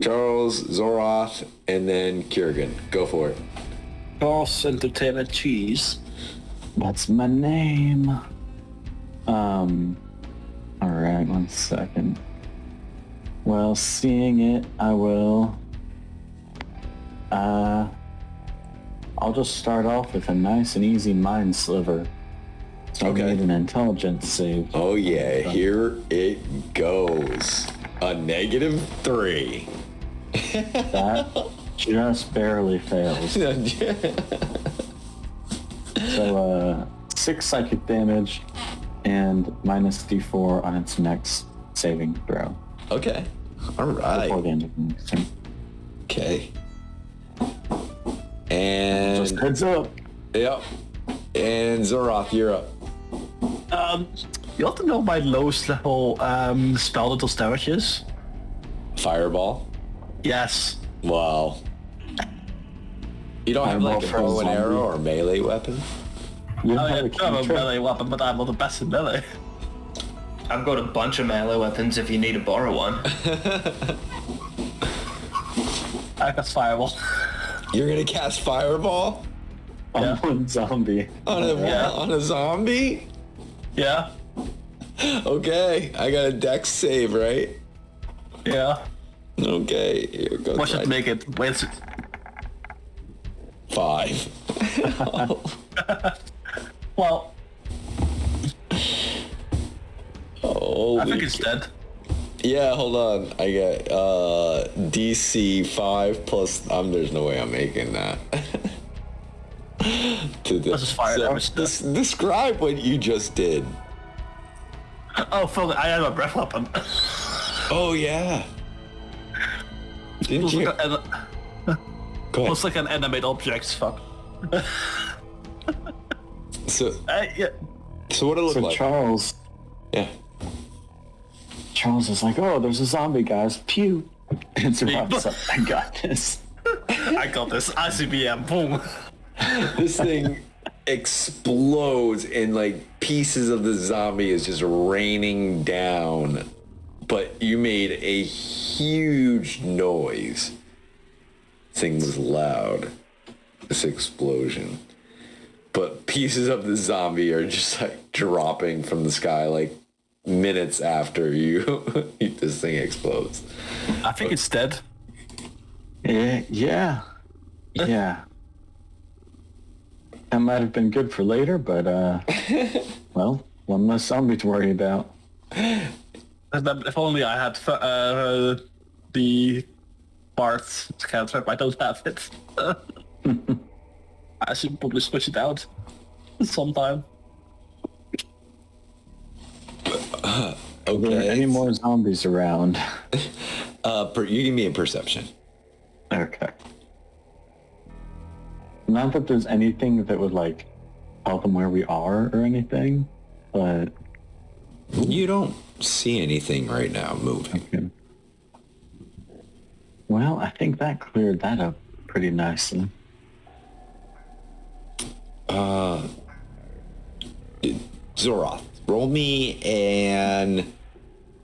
Charles, Zoroth, and then Kurgan. Go for it. Horse Entertainment Cheese. That's my name. Alright, 1 second. Well, seeing it, I will I'll just start off with a nice and easy mind sliver. So Okay. I need an intelligence save. Oh yeah, here it goes. A -3. That just barely fails. So 6 psychic damage and -d4 on its next saving throw. Okay. All Before right. the end of the next turn. Okay. And Just heads up. yep. And Zoroth, you're up. You ought to know my lowest level spell that does damage is. Fireball. Yes. Wow. You don't have like a Fireball bow for and a zombie. arrow or melee weapon? You Oh, have yeah, a I have a cantrip. melee weapon, but I'm not the best in melee. I've got a bunch of melee weapons if you need to borrow one. I got fireball. You're gonna cast fireball On one zombie. on a Yeah. on a zombie? Yeah. Okay, I got a dex save, right? Yeah. Okay, here goes What should my make it? Wait, 5. well, Holy I think it's dead. Yeah, hold on. I got DC 5 plus. There's no way I'm making that. This is fire damage. Describe what you just did. Oh, fuck, I have a breath weapon. Oh yeah. Didn't you? Go ahead. Looks like an animate object, fuck. So Yeah. what it look So like? Charles is like, oh, there's a zombie, guys. Pew. And Zoroth's like, I got this. I got this. ICBM, boom. This thing explodes and like pieces of the zombie is just raining down. But you made a huge noise. Thing was loud. This explosion. But pieces of the zombie are just like dropping from the sky like minutes after this thing explodes. I think it's dead. Yeah. That might have been good for later, but well, one less zombie to worry about. If only I had the parts cantrip. I don't have it. I should probably switch it out sometime. Are there Okay. any more zombies around? You give me a perception. Okay. Not that there's anything that would like tell them where we are or anything, but You don't see anything right now moving. okay. Well, I think that cleared that up pretty nicely. Zoroth, roll me a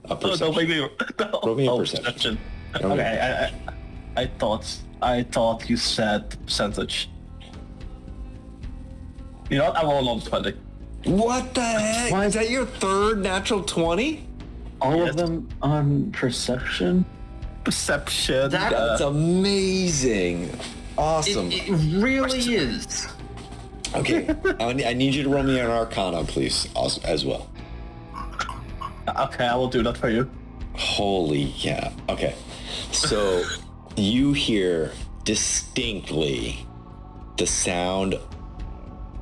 Oh, perception. don't make me. No. Roll me a Oh, perception. Okay, I thought you said percentage. You know what? I roll on 20. What the heck? Why- Is that your third natural 20? All Yes. of them on perception? Perception. That's amazing. Awesome. It really is. Okay, I need you to roll me an Arcana, please, as well. Okay, I will do that for you. Holy yeah. Okay. So you hear distinctly the sound.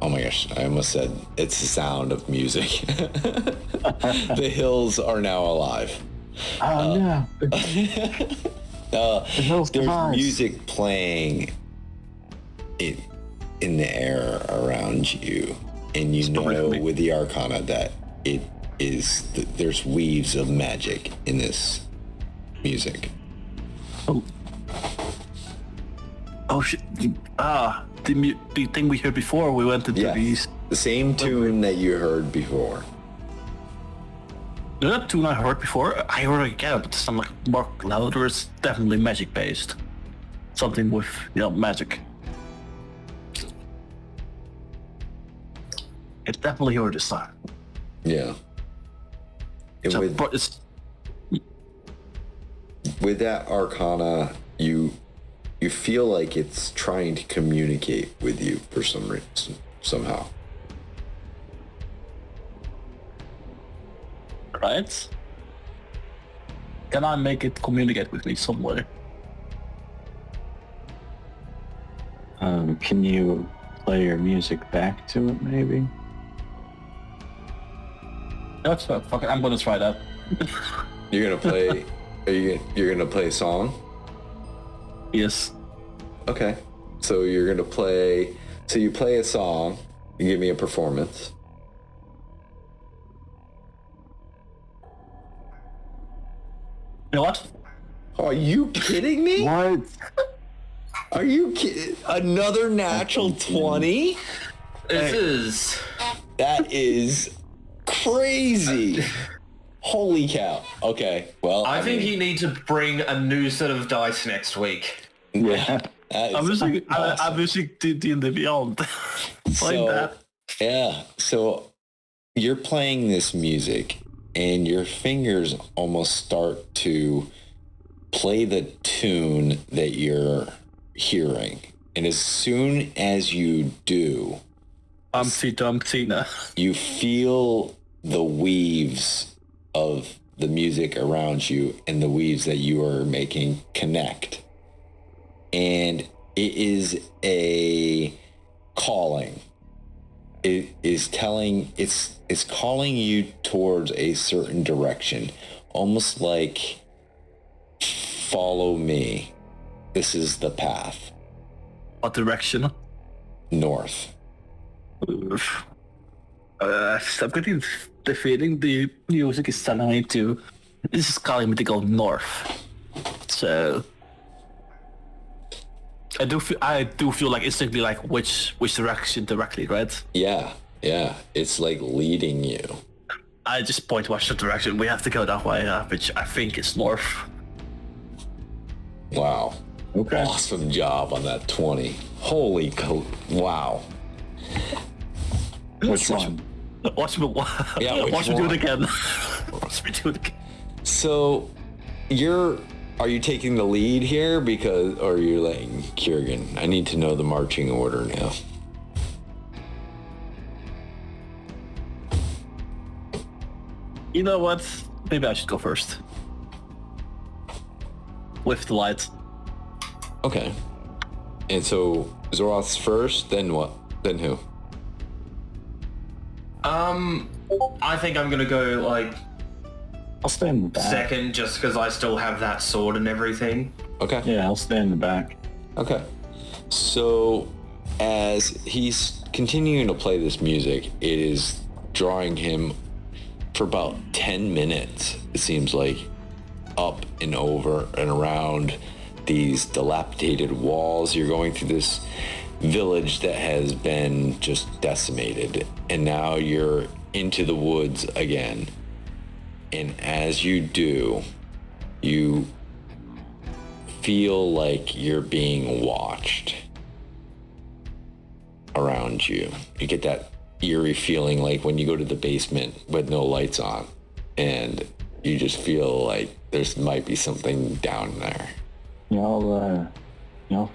Oh my gosh, I almost said it's the sound of music. The hills are now alive. Oh no. hills There's demise. music playing in the air around you. And you know me. with the Arcana that it is, there's weaves of magic in this music. Oh shit! The thing we heard before we went into Yeah, these. the same tune that you heard before. That tune I heard before, I heard it again, but some like more louder. It's definitely magic based. Something with magic. It's definitely heard this time. Yeah. And So, with, but it's with that Arcana, you you feel like it's trying to communicate with you for some reason, somehow. Right? Can I make it communicate with me somewhere? Can you play your music back to it, maybe? That's fuck it. I'm gonna try that. You're gonna play. You're gonna play a song. Yes. Okay. So you're gonna play. So you play a song. You give me a performance. You know what? Are you kidding me? What? Are you kidding? Another natural 20? This is... That is crazy. Holy cow. Okay, well, I think mean, you need to bring a new set of dice next week. Yeah. that is I'm using awesome. I'm using D&D Beyond. Like So, that. yeah, so you're playing this music and your fingers almost start to play the tune that you're hearing. And as soon as you do, Tina. you feel the weaves of the music around you and the weaves that you are making connect. And it is a calling. It is telling, it's calling you towards a certain direction, almost like, follow me. This is the path. What direction? North. I'm getting the feeling the music is telling me to. This is calling me to go north. So I do feel like instantly like which direction directly, right? Yeah. It's like leading you. I just point towards the direction we have to go that way, which I think is north. Wow. Okay. Awesome job on that 20. Holy wow. Which one? Watch me. Yeah, which watch me do one? it again. Watch me do it again. So are you taking the lead here or are you letting Kiergan? I need to know the marching order now. You know what? Maybe I should go first. With the light. Okay. And so Zoroth's first, then what? Then who? I think I'm gonna go like I'll stay in the back. second, just because I still have that sword and everything. Okay. Yeah, I'll stay in the back. Okay. So as he's continuing to play this music, it is drawing him for about 10 minutes, it seems like, up and over and around these dilapidated walls. You're going through this village that has been just decimated, and now you're into the woods again. And as you do, you feel like you're being watched around you. You get that eerie feeling like when you go to the basement with no lights on, and you just feel like there's might be something down there. Y'all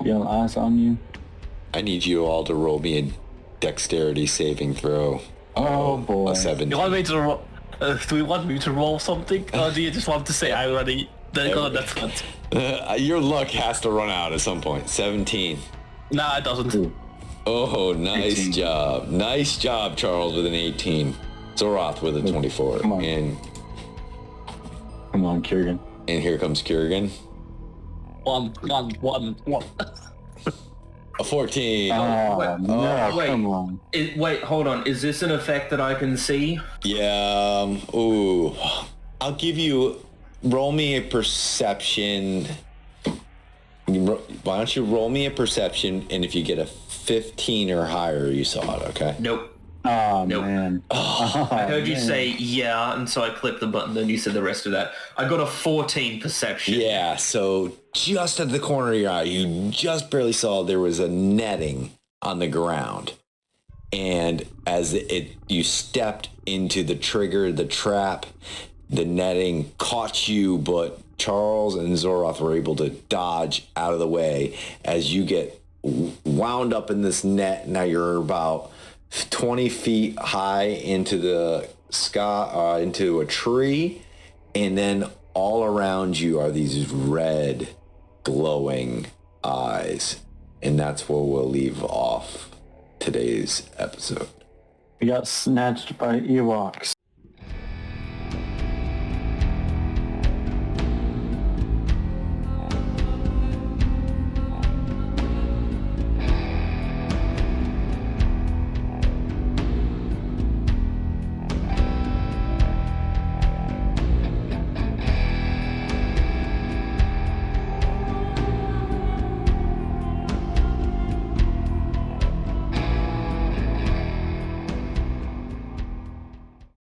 feel eyes on you? I need you all to roll me a dexterity saving throw. Oh boy. A 17. You want me to roll? Do you want me to roll something, or do you just want to say I already? That's what. Your luck has to run out at some point. 17. Nah, it doesn't. Ooh. Oh, nice 18. job. Nice job, Charles, with an 18. Zoroth with a 24. Come on. And Kiergan. here comes Kiergan. One. A 14. Oh, wait, no, wait. come on. Wait, hold on. Is this an effect that I can see? Yeah. Ooh. I'll give you... Roll me a perception. Why don't you roll me a perception, and if you get a 15 or higher, you saw it, okay? Nope. Oh, Nope. man. I heard you say yeah, and so I clicked the button, then you said the rest of that. I got a 14 perception. Yeah, so just at the corner of your eye, you just barely saw there was a netting on the ground. And as you stepped into the trigger, the trap, the netting caught you, but Charles and Zoroth were able to dodge out of the way as you get wound up in this net. Now you're about 20 feet high into the sky, into a tree, and then all around you are these red glowing eyes. And that's where we'll leave off today's episode. We got snatched by Ewoks.